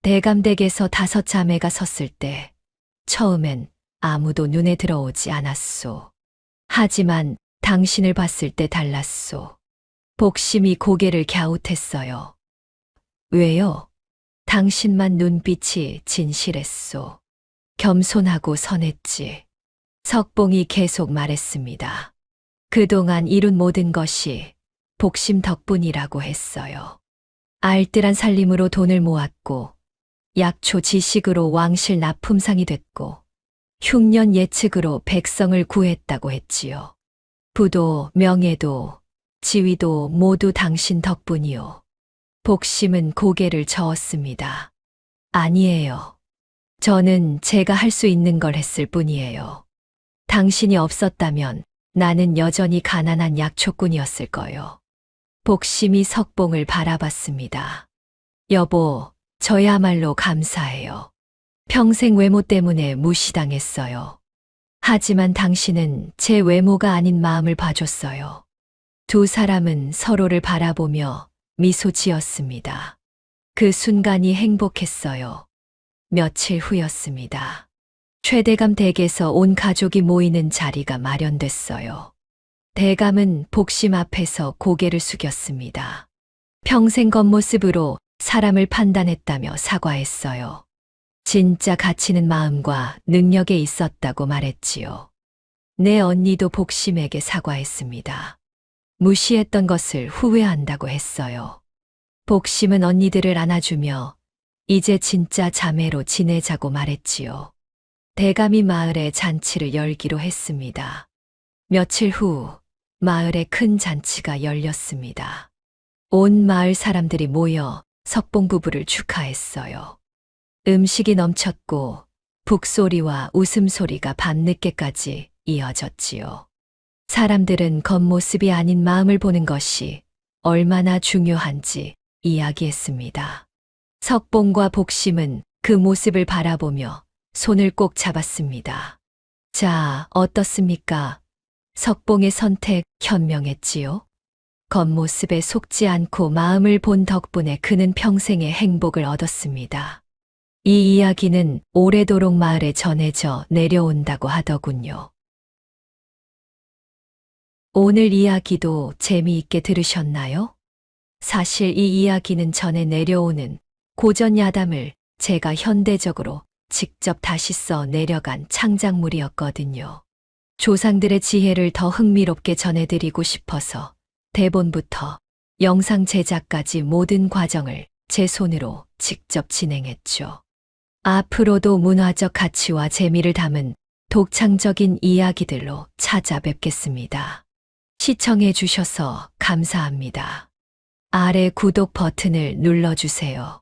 대감댁에서 5 자매가 섰을 때 처음엔 아무도 눈에 들어오지 않았소. 하지만 당신을 봤을 때 달랐소. 복심이 고개를 갸웃했어요. 왜요? 당신만 눈빛이 진실했소. 겸손하고 선했지. 석봉이 계속 말했습니다. 그동안 이룬 모든 것이 복심 덕분이라고 했어요. 알뜰한 살림으로 돈을 모았고 약초 지식으로 왕실 납품상이 됐고 흉년 예측으로 백성을 구했다고 했지요. 부도 명예도 지위도 모두 당신 덕분이요. 복심은 고개를 저었습니다. 아니에요. 저는 제가 할 수 있는 걸 했을 뿐이에요. 당신이 없었다면 나는 여전히 가난한 약초꾼이었을 거요. 복심이 석봉을 바라봤습니다. 여보, 저야말로 감사해요. 평생 외모 때문에 무시당했어요. 하지만 당신은 제 외모가 아닌 마음을 봐줬어요. 두 사람은 서로를 바라보며 미소 지었습니다. 그 순간이 행복했어요. 며칠 후였습니다. 최대감 댁에서 온 가족이 모이는 자리가 마련됐어요. 대감은 복심 앞에서 고개를 숙였습니다. 평생 겉모습으로 사람을 판단했다며 사과했어요. 진짜 가치는 마음과 능력에 있었다고 말했지요. 내 언니도 복심에게 사과했습니다. 무시했던 것을 후회한다고 했어요. 복심은 언니들을 안아주며 이제 진짜 자매로 지내자고 말했지요. 대감이 마을에 잔치를 열기로 했습니다. 며칠 후 마을에 큰 잔치가 열렸습니다. 온 마을 사람들이 모여 석봉 부부를 축하했어요. 음식이 넘쳤고 북소리와 웃음소리가 밤늦게까지 이어졌지요. 사람들은 겉모습이 아닌 마음을 보는 것이 얼마나 중요한지 이야기했습니다. 석봉과 복심은 그 모습을 바라보며 손을 꼭 잡았습니다. 자, 어떻습니까? 석봉의 선택 현명했지요? 겉모습에 속지 않고 마음을 본 덕분에 그는 평생의 행복을 얻었습니다. 이 이야기는 오래도록 마을에 전해져 내려온다고 하더군요. 오늘 이야기도 재미있게 들으셨나요? 사실 이 이야기는 전에 내려오는 고전 야담을 제가 현대적으로 직접 다시 써 내려간 창작물이었거든요. 조상들의 지혜를 더 흥미롭게 전해드리고 싶어서 대본부터 영상 제작까지 모든 과정을 제 손으로 직접 진행했죠. 앞으로도 문화적 가치와 재미를 담은 독창적인 이야기들로 찾아뵙겠습니다. 시청해 주셔서 감사합니다. 아래 구독 버튼을 눌러주세요.